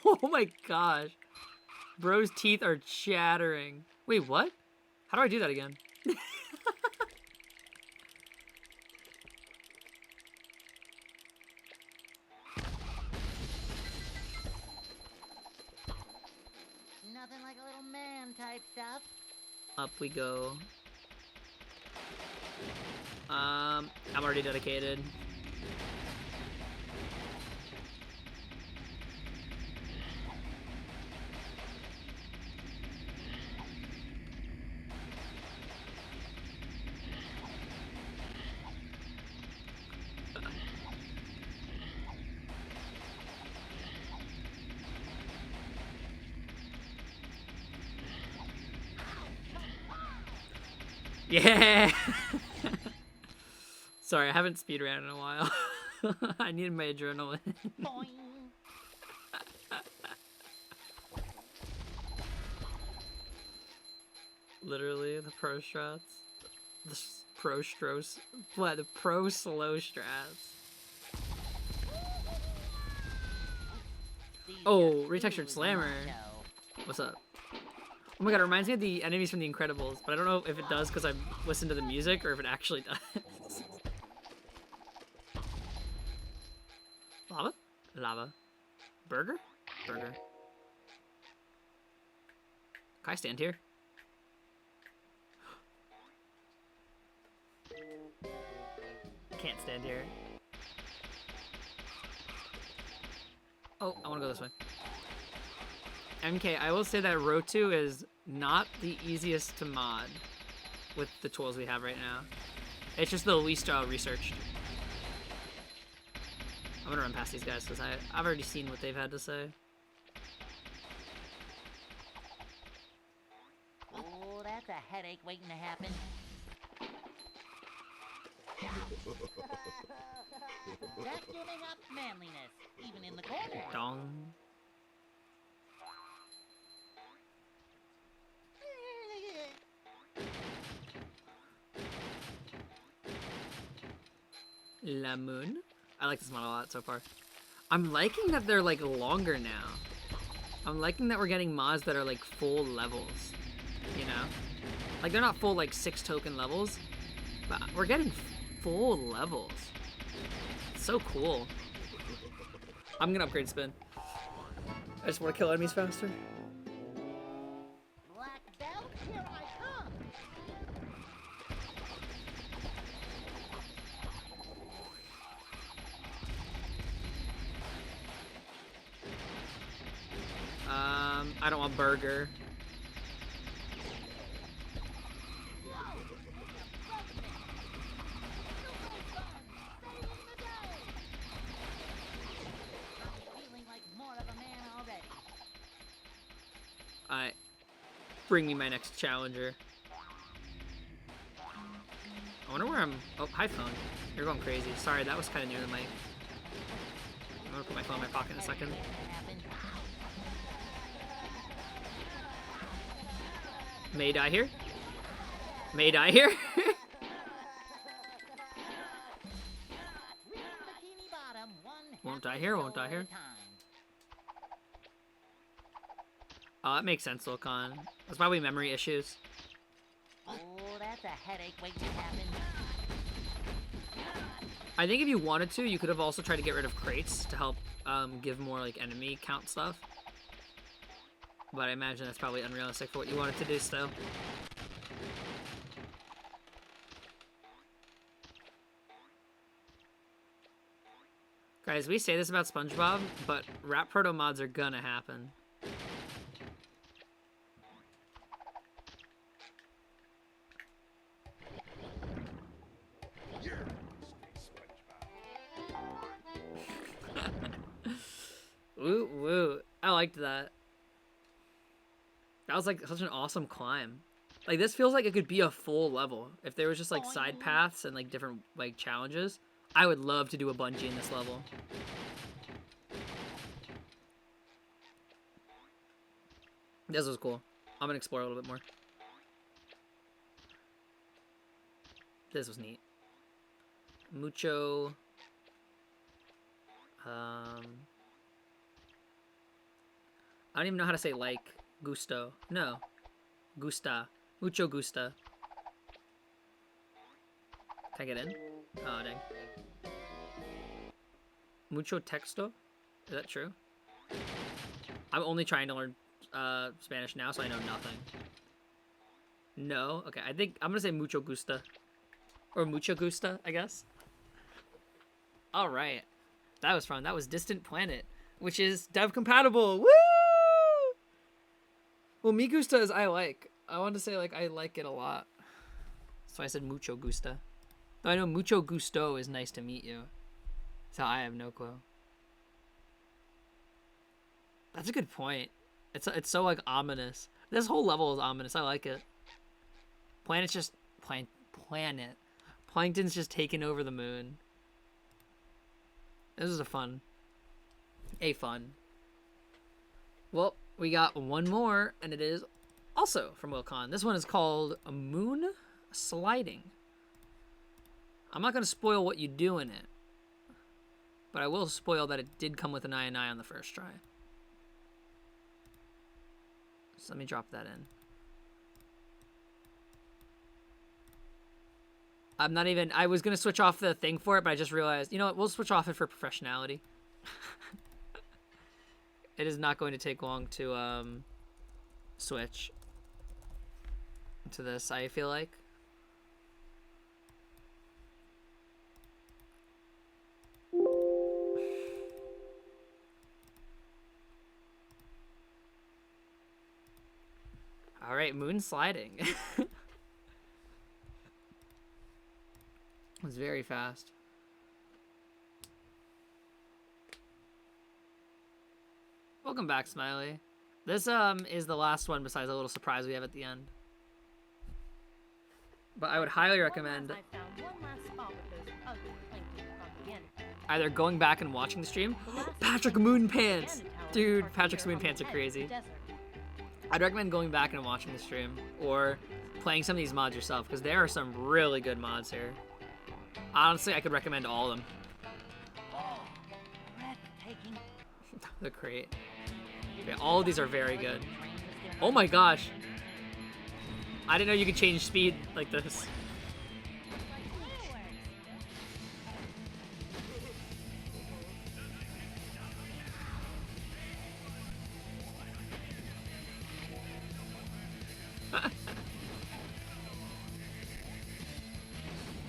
Speaker 1: Oh my gosh. Bro's teeth are chattering. Wait, what? How do I do that again?
Speaker 2: Nothing like a little man type stuff.
Speaker 1: Up we go. I'm already dedicated. Yeah! Sorry, I haven't speedran in a while. I needed my adrenaline.
Speaker 2: Boing.
Speaker 1: Literally, the pro strats. The pro stros. What? The pro slow strats. Oh, retextured slammer. What's up? Oh my god, it reminds me of the enemies from The Incredibles, but I don't know if it does because I've listened to the music or if it actually does. Lava? Lava. Burger? Burger. Can I stand here? Can't stand here. Oh, I want to go this way. MK, I will say that Rotu is not the easiest to mod with the tools we have right now. It's just the least researched. I'm gonna run past these guys because I've already seen what they've had to say.
Speaker 2: Oh, that's a headache waiting to happen. Vacuuming up manliness, even in the corner.
Speaker 1: Dong. La Moon. I like this mod a lot so far. I'm liking that they're like longer now. I'm liking that we're getting mods that are like full levels. You know? Like they're not full like 6 token levels, but we're getting full levels. It's so cool. I'm gonna upgrade spin. I just want to kill enemies faster.
Speaker 2: Black belt, here I come.
Speaker 1: I don't want burger.
Speaker 2: Feeling like more of a man already.
Speaker 1: Alright. Bring me my next challenger. I wonder where I'm... Oh, hi phone. You're going crazy. Sorry, that was kind of near the mic. I'm gonna put my phone in my pocket in a second. May die here? May die here?
Speaker 2: Bikini bottom,
Speaker 1: Won't die here, won't die here. Oh, that makes sense, Willcon. That's probably memory issues.
Speaker 2: Oh, That's a headache waiting to happen.
Speaker 1: I think if you wanted to, you could have also tried to get rid of crates to help give more like enemy count stuff. But I imagine that's probably unrealistic for what you wanted to do still. Guys, we say this about SpongeBob, but rap proto mods are gonna happen. Woo woo. I liked that. That was like such an awesome climb. Like this feels like it could be a full level. If there was just like side paths and like different like challenges, I would love to do a bungee in this level. This was cool. I'm gonna explore a little bit more. This was neat. Mucho. I don't even know how to say like. Gusto. No. Gusta. Mucho gusta. Can I get in? Oh, dang. Mucho texto? Is that true? I'm only trying to learn Spanish now, so I know nothing. No? Okay, I think I'm gonna say mucho gusta. Or mucho gusta, I guess. Alright. That was fun. That was Distant Planet, which is dev compatible. Woo! Well, me gusta is I like. I wanted to say, like, I like it a lot. So I said mucho gusta. Though I know mucho gusto is nice to meet you. So I have no clue. That's a good point. It's so, like, ominous. This whole level is ominous. I like it. Planet's just... Planet. Plankton's just taking over the moon. This is fun. Well... We got one more, and it is also from Willcon. This one is called Moon Sliding. I'm not going to spoil what you do in it, but I will spoil that it did come with an eye on the first try. So let me drop that in. I was going to switch off the thing for it, but I just realized, you know what, we'll switch off it for professionality. It is not going to take long to switch to this, I feel like. All right, moon sliding. It was very fast. Welcome back, Smiley. This is the last one besides a little surprise we have at the end. But I would highly recommend either going back and watching the stream. Patrick Moon Pants! Dude, Patrick's Moon Pants are crazy. I'd recommend going back and watching the stream or playing some of these mods yourself because there are some really good mods here. Honestly, I could recommend all of them. They're great. Okay, all of these are very good. Oh my gosh. I didn't know you could change speed like this.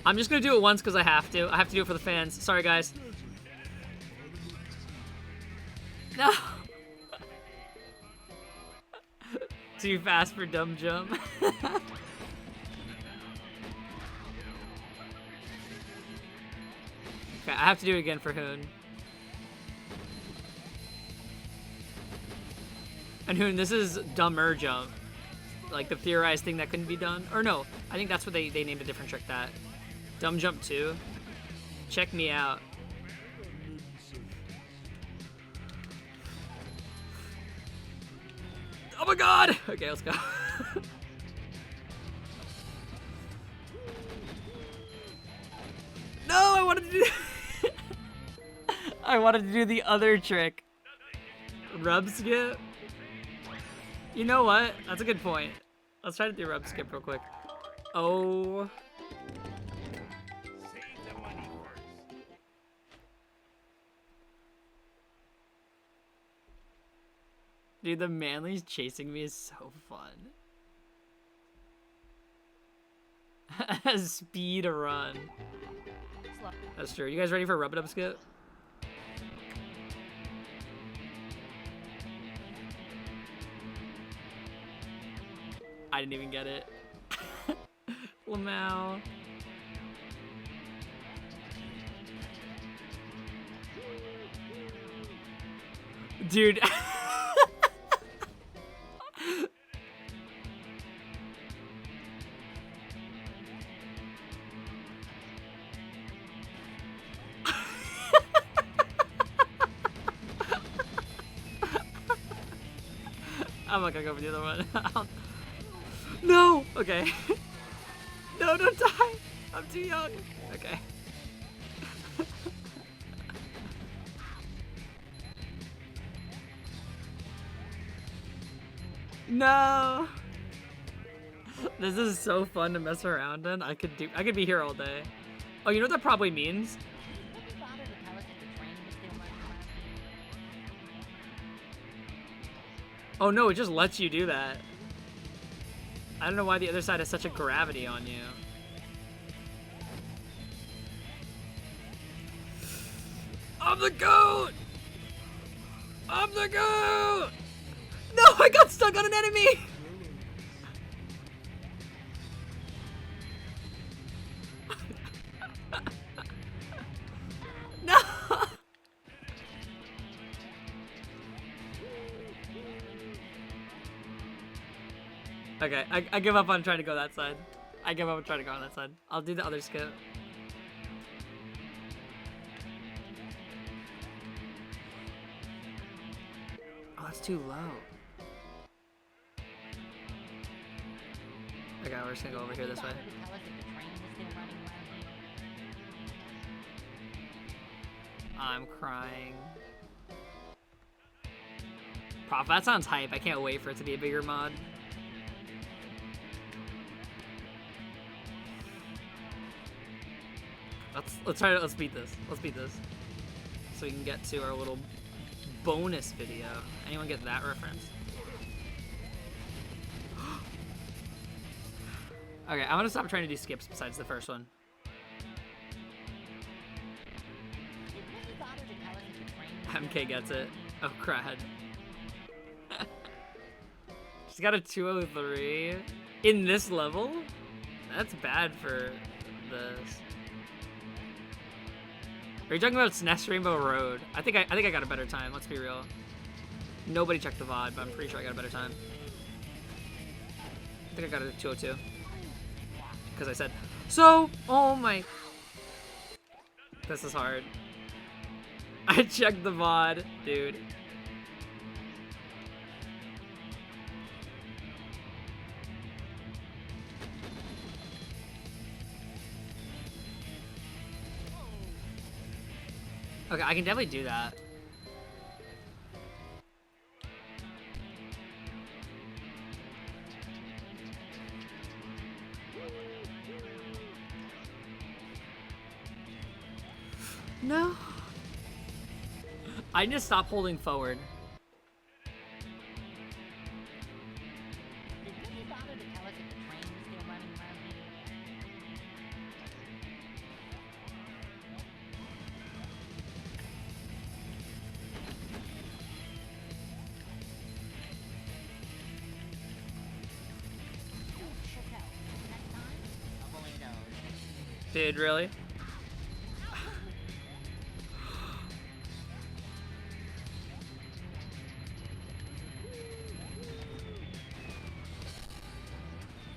Speaker 1: I'm just gonna do it once because I have to. I have to do it for the fans. Sorry, guys. No! Too fast for dumb jump. Okay, I have to do it again for Hoon. And Hoon, this is dumber jump. Like the theorized thing that couldn't be done. Or no, I think that's what they named a different trick that. Dumb jump 2. Check me out. Oh my god! Okay, let's go. No, I wanted to do I wanted to do the other trick. Rub skip? You know what? That's a good point. Let's try to do rub skip real quick. Oh.
Speaker 3: Save the money first.
Speaker 1: Dude, the Manly's chasing me is so fun. Speed run. That's true. You guys ready for a rub it up skip? I didn't even get it. Lamau. Dude. I'm not gonna go for the other one. No! Okay. No, don't die! I'm too young. Okay. No! This is so fun to mess around in. I could be here all day. Oh, you know what that probably means?
Speaker 2: Would you bother to tell us if the train was still running around here?
Speaker 1: Oh no, it just lets you do that. I don't know why the other side has such a gravity on you. I'm the goat! I'm the goat! No, I got stuck on an enemy! No! Okay, I give up on trying to go that side. I give up on trying to go on that side. I'll do the other skip. Oh, that's too low. Okay, we're just gonna go over here this way.
Speaker 2: Bother to tell us if the train was still running around here?
Speaker 1: I'm crying. Prof, that sounds hype. I can't wait for it to be a bigger mod. Let's beat this. Let's beat this. So we can get to our little bonus video. Anyone get that reference? Okay, I'm gonna stop trying to do skips besides the first one.
Speaker 2: Would you bother to tell us if the train was still
Speaker 1: MK gets
Speaker 2: running
Speaker 1: it.
Speaker 2: around
Speaker 1: Oh, crud. She's got a 203 in this level? That's bad for this. Are you talking about SNES Rainbow Road? I think I got a better time, let's be real. Nobody checked the VOD, but I'm pretty sure I got a better time. I think I got a 202. Because I said, so, oh my. This is hard. I checked the VOD, dude. Okay, I can definitely do that. No. I need to stop holding forward.
Speaker 2: Would you bother to tell us if the train was still running around here? Check out. Next time, avoid those.
Speaker 1: Dude, really?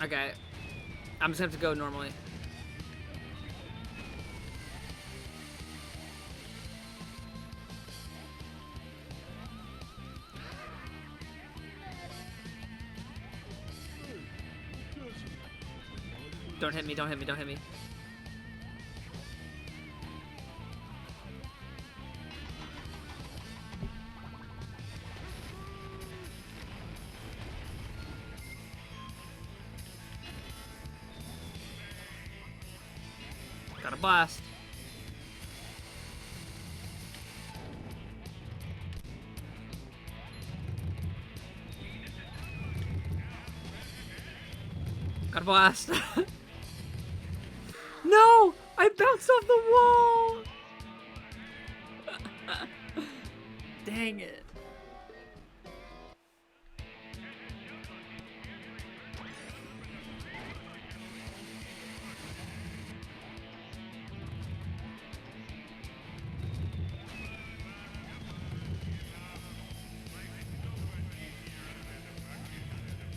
Speaker 1: Okay. I'm just gonna have to go normally. Don't hit me, don't hit me, don't hit me. Got a blast. Got a blast. No! I bounced off the wall! Dang it.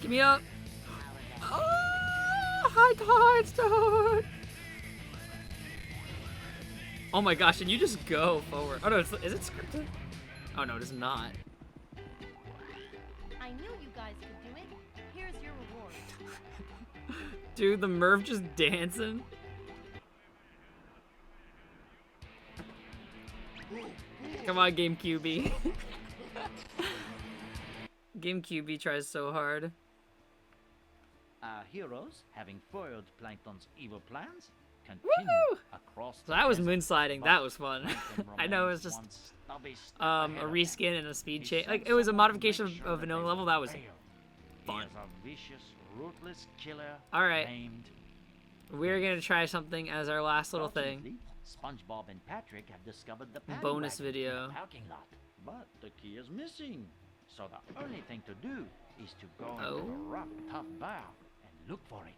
Speaker 1: Give me up. Oh, high tides, dude. Oh my gosh, and you just go forward. Oh no, is it scripted? Oh no, it is not.
Speaker 2: I knew you guys could do it. Here's your reward.
Speaker 1: Dude, the Merv just dancing. Come on, GameCube. GameCube tries so hard.
Speaker 4: Our heroes, having foiled Plankton's evil plans, continue
Speaker 1: Woo!
Speaker 4: across
Speaker 1: So
Speaker 4: the
Speaker 1: that was
Speaker 4: desert.
Speaker 1: moonsliding. That was fun.
Speaker 4: Plankton
Speaker 1: I know it was
Speaker 4: remains
Speaker 1: just
Speaker 4: one stubby step
Speaker 1: a
Speaker 4: ahead of
Speaker 1: reskin
Speaker 4: them.
Speaker 1: and a speed
Speaker 4: He
Speaker 1: change.
Speaker 4: sent
Speaker 1: Like it was a
Speaker 4: someone to
Speaker 1: modification
Speaker 4: make sure
Speaker 1: of
Speaker 4: that
Speaker 1: vanilla
Speaker 4: they
Speaker 1: level.
Speaker 4: would
Speaker 1: That was
Speaker 4: fail.
Speaker 1: fun.
Speaker 4: He is a vicious, ruthless killer.
Speaker 1: All right.
Speaker 4: Named
Speaker 1: We're gonna try something as our last little thing.
Speaker 4: Fortunately, SpongeBob and Patrick have discovered the paddy
Speaker 1: Bonus
Speaker 4: wagon
Speaker 1: video.
Speaker 4: in the parking lot, but the key is missing. So the only thing to do is to go into the
Speaker 1: Oh.
Speaker 4: rough, tough bar and look for it.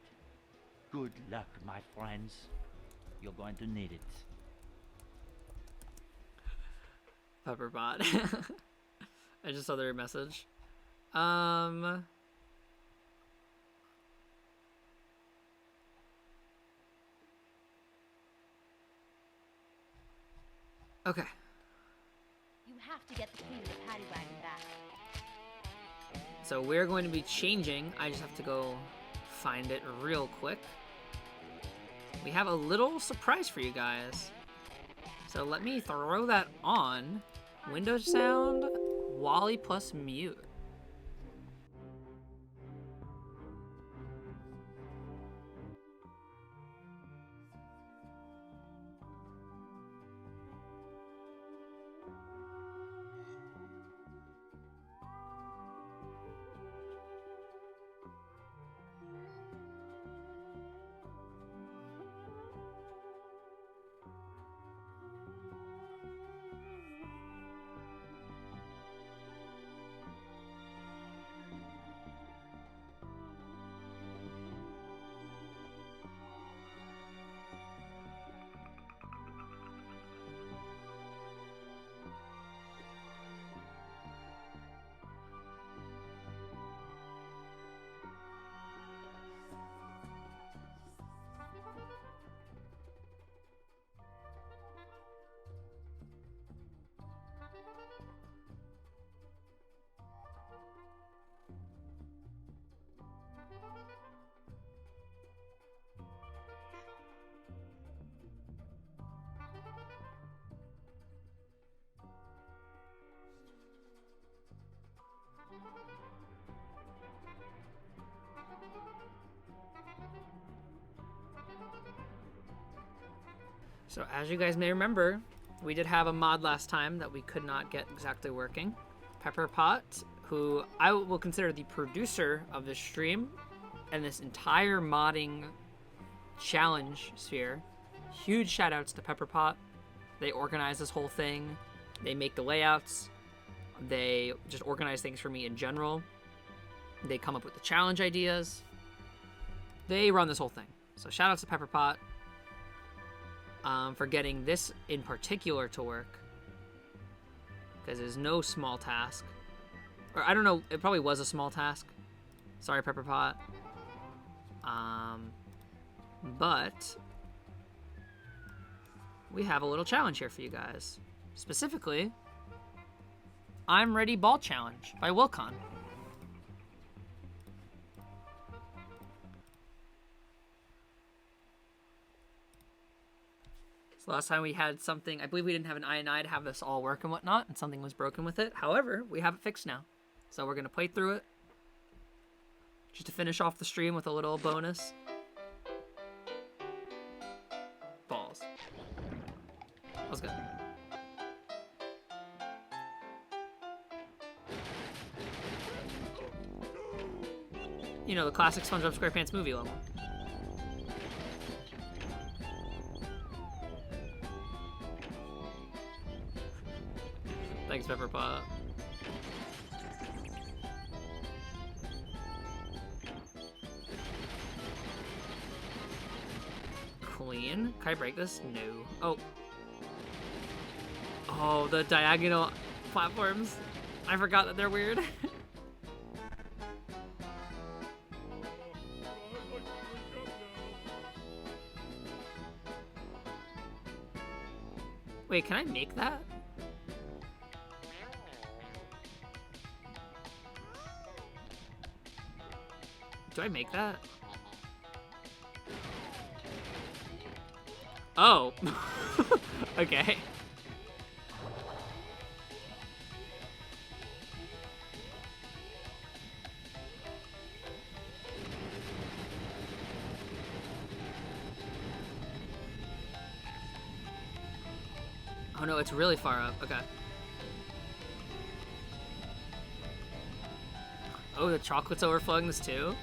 Speaker 4: Good luck, my friends. You're going to need it.
Speaker 1: Pepperbot. I just saw their message. Okay.
Speaker 2: You have to get the key to the paddy wagon back.
Speaker 1: So we're going to be changing. I just have to go find it real quick. We have a little surprise for you guys. So let me throw that on. Windows sound, Wally plus mute. So as you guys may remember, we did have a mod last time that we could not get exactly working. Pepperpot, who I will consider the producer of this stream and this entire modding challenge sphere. Huge shout outs to Pepperpot. They organize this whole thing. They make the layouts. They just organize things for me in general. They come up with the challenge ideas. They run this whole thing. So shout outs to Pepperpot. For getting this in particular to work, because it's no small task, or I don't know, it probably was a small task. Sorry, Pepperpot. But we have a little challenge here for you guys. Specifically, I'm Ready Ball Challenge by Willcon. Last time we had something, I believe we didn't have an eye to have this all work and whatnot, and something was broken with it. However, we have it fixed now. So we're going to play through it, just to finish off the stream with a little bonus. Balls. Let's go. You know, the classic SpongeBob SquarePants movie level. Thanks, Pepperpot. Clean? Can I break this? No. Oh. Oh, the diagonal platforms. I forgot that they're weird. Wait, can I make that? Do I make that? Oh. Okay. Oh no, it's really far up. Okay. Oh, the chocolate's overflowing this too?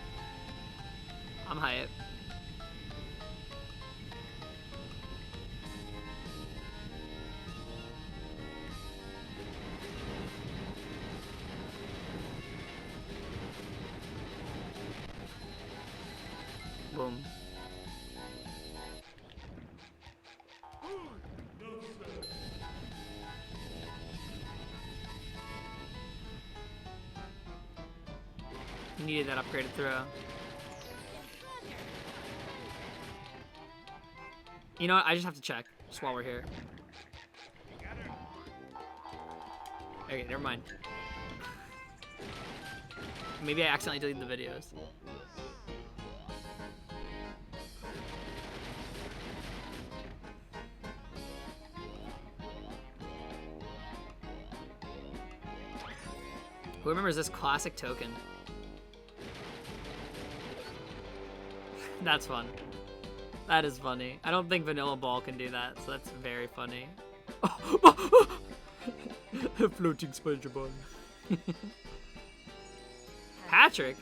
Speaker 1: I'm hyped. Boom. Needed that upgraded throw. You know what? I just have to check just while we're here. Okay, never mind. Maybe I accidentally deleted the videos. Who remembers this classic token? That's fun. That is funny. I don't think Vanilla Ball can do that, so that's very funny. Floating SpongeBob. Patrick.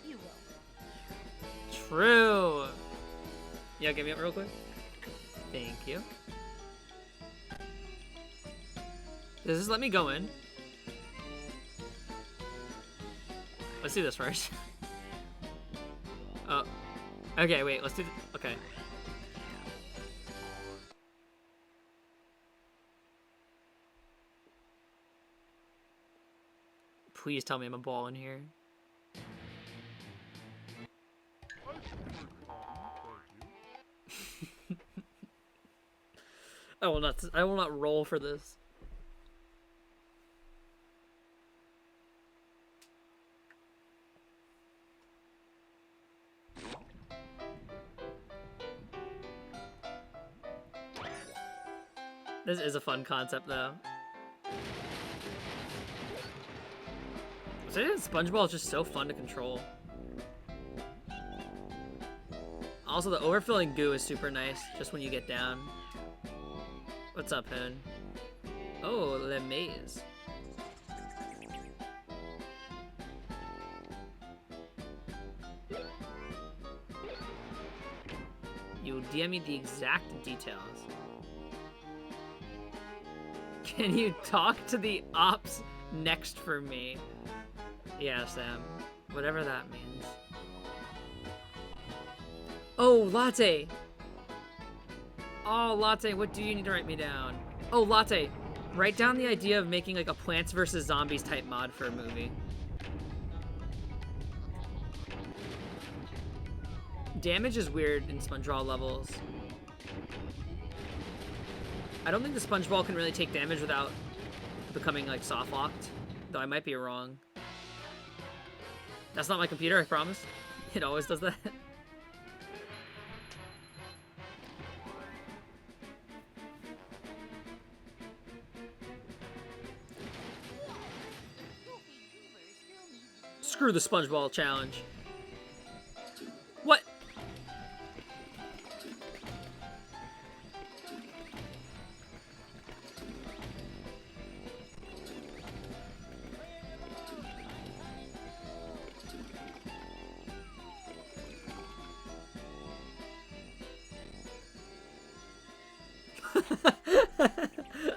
Speaker 2: You will.
Speaker 1: True. Yeah, get me up real quick. Thank you. Does this let me go in? Let's do this first. Oh. Okay, wait, let's do okay. Please tell me I'm a ball in here. I will not roll for this. This is a fun concept, though. So SpongeBob is just so fun to control. Also, the overfilling goo is super nice, just when you get down. What's up, Hoon? Oh, Le Maze. You DM me the exact details. Can you talk to the ops next for me? Yeah, Sam. Whatever that means. Oh, Latte! Oh, Latte, what do you need to write me down? Oh, Latte, write down the idea of making like a Plants vs. Zombies type mod for a movie. Damage is weird in SpongeBob levels. I don't think the SpongeBob can really take damage without becoming like soft locked, though I might be wrong. That's not my computer, I promise. It always does that. Screw the SpongeBob challenge. What?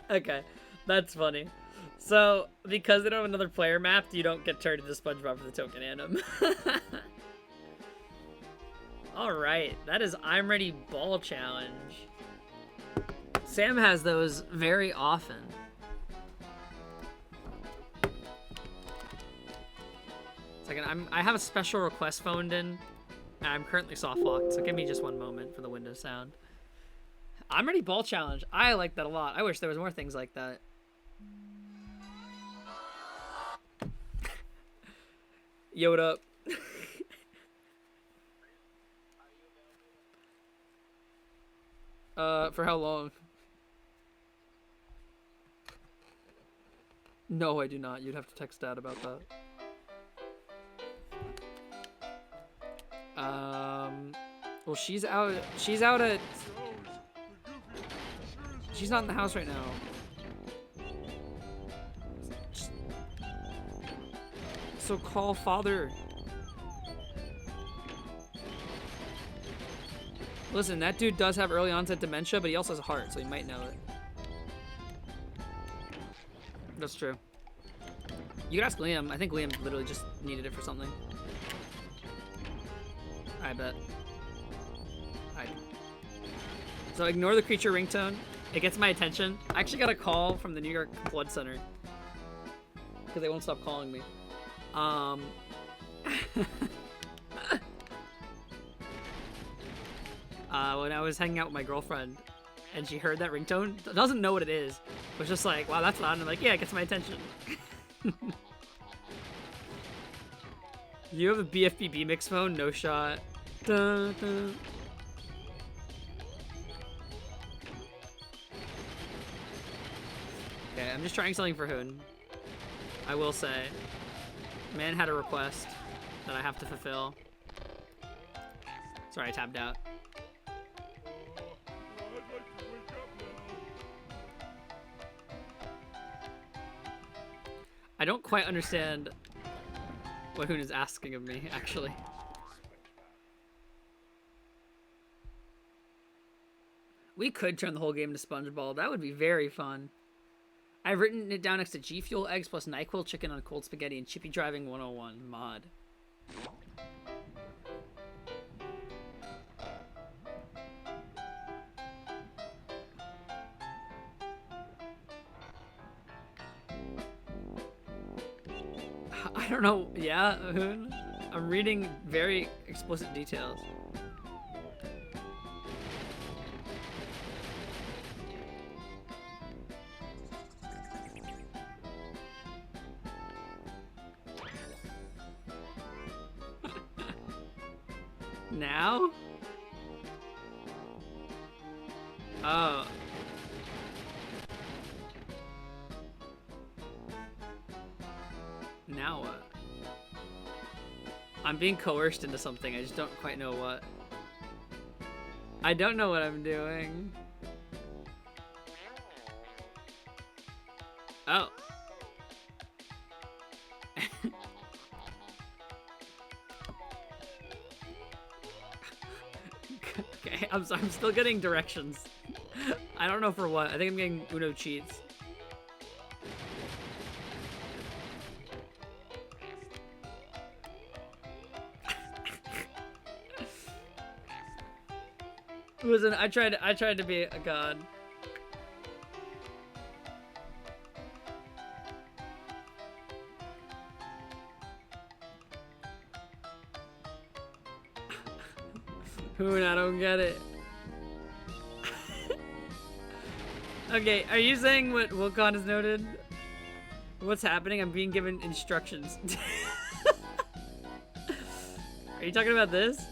Speaker 1: Okay, that's funny. So, because they don't have another player mapped, you don't get turned into SpongeBob for the token anim. Alright, that is I'm Ready Ball Challenge. Sam has those very often. Second, I have a special request phoned in, and I'm currently soft locked, so give me just one moment for the Windows sound. I'm Ready Ball Challenge. I like that a lot. I wish there was more things like that. Yo, what up? For how long? No, I do not. You'd have to text Dad about that. Well, she's out at... She's not in the house right now. So call father. Listen, that dude does have early onset dementia, but he also has a heart, so he might know it. That's true. You could ask Liam. I think Liam literally just needed it for something. I bet. So ignore the creature ringtone. It gets my attention. I actually got a call from the New York Blood Center because they won't stop calling me. When I was hanging out with my girlfriend and she heard that ringtone, doesn't know what it is, was just like, wow, that's loud. And I'm like, yeah, it gets my attention. You have a BFBB mix phone? No shot. Dun, dun. Okay, I'm just trying something for Hoon. I will say, man had a request that I have to fulfill. Sorry, I tabbed out. I don't quite understand what Hoon is asking of me, actually. We could turn the whole game to SpongeBob. That would be very fun. I've written it down next to G Fuel eggs plus NyQuil chicken on cold spaghetti and Chippy Driving 101 mod. I don't know. Yeah, Hoon? I'm reading very explicit details. Now? Oh. Now what? I'm being coerced into something. I just don't quite know what. I don't know what I'm doing. Oh. Okay, I'm sorry, I'm still getting directions. I don't know for what. I think I'm getting Uno cheats. Listen, I tried to be a god. Hoon, I don't get it. Okay, are you saying what Willcon has noted? What's happening? I'm being given instructions. Are you talking about this?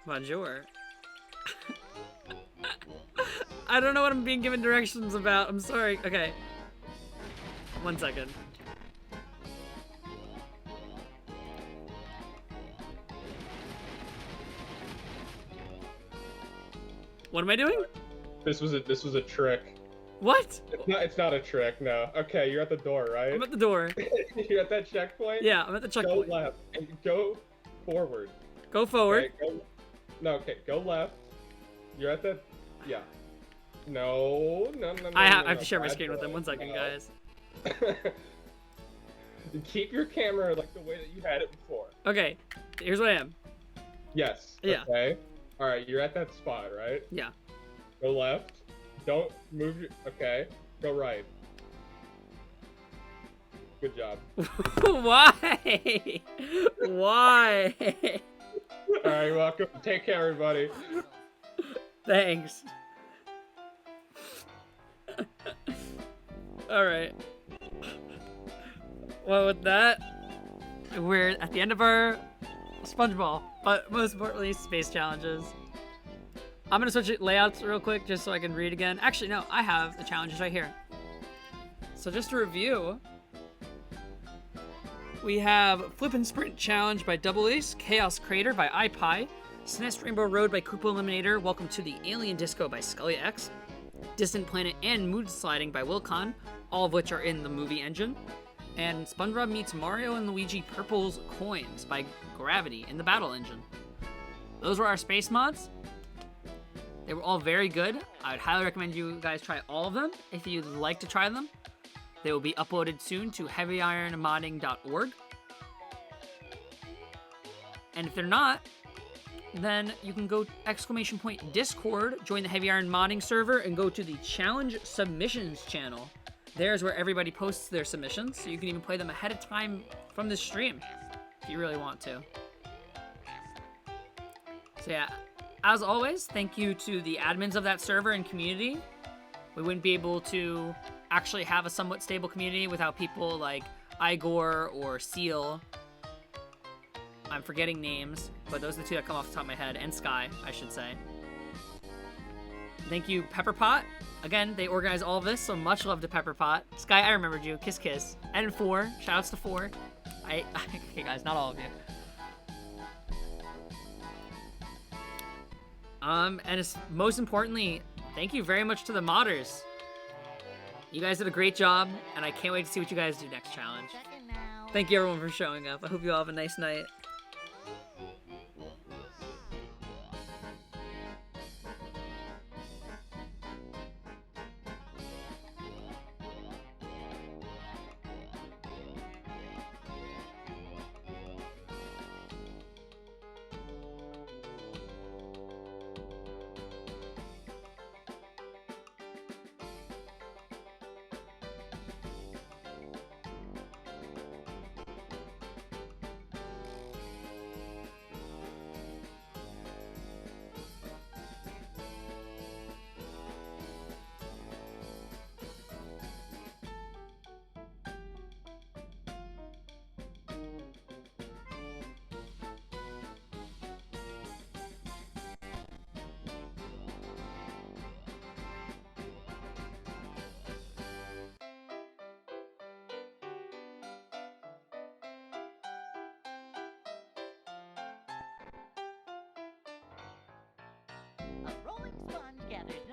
Speaker 1: Bonjour. I don't know what I'm being given directions about. I'm sorry. Okay. 1 second. What am I doing?
Speaker 3: This was a trick.
Speaker 1: What?
Speaker 3: It's not a trick, no. Okay, you're at the door, right?
Speaker 1: I'm at the door.
Speaker 3: You're at that checkpoint?
Speaker 1: Yeah, I'm at the checkpoint.
Speaker 3: Go left and go forward.
Speaker 1: Go forward.
Speaker 3: Okay, go left. You're at the... Yeah. No.
Speaker 1: I have to share my screen with them. 1 second,
Speaker 3: No.
Speaker 1: guys.
Speaker 3: Keep your camera like the way that you had it before.
Speaker 1: Okay, here's what I am.
Speaker 3: Yes.
Speaker 1: Yeah.
Speaker 3: Okay. All right, you're at that spot, right?
Speaker 1: Yeah.
Speaker 3: Go left. Don't move your... Okay. Go right. Good job.
Speaker 1: Why? Why?
Speaker 3: All right, welcome. Take care, everybody.
Speaker 1: Thanks. Alright. Well, with that, we're at the end of our SpongeBob, but most importantly, space challenges. I'm gonna switch layouts real quick just so I can read again. Actually, no, I have the challenges right here. So just to review, we have Flip and Sprint Challenge by Double Ace, Chaos Crater by eyepie, SNES Rainbow Road by Koopa Eliminator, Welcome to the Alien Disco by SkullyX, Distant Planet and Mood Sliding by Willcon, all of which are in the movie engine, and SpongeBob meets Mario and Luigi Purple's Coins by Gravity in the battle engine. Those were our space mods. They were all very good. I would highly recommend you guys try all of them if you'd like to try them. They will be uploaded soon to heavyironmodding.org. And if they're not, then you can go !Discord, join the Heavy Iron Modding server, and go to the Challenge Submissions channel. There's where everybody posts their submissions, so you can even play them ahead of time from the stream, if you really want to. So yeah, as always, thank you to the admins of that server and community. We wouldn't be able to actually have a somewhat stable community without people like Igor or Seal. I'm forgetting names, but those are the two that come off the top of my head, and Sky, I should say. Thank you, Pepperpot. Again, they organize all of this, so much love to Pepperpot. Sky, I remembered you. Kiss, kiss. And 4. Shoutouts to 4. Okay, guys, not all of you. And most importantly, thank you very much to the modders. You guys did a great job, and I can't wait to see what you guys do next challenge.
Speaker 2: Checking now.
Speaker 1: Thank you everyone for showing up. I hope you all have a nice night.
Speaker 2: A rolling sponge gathers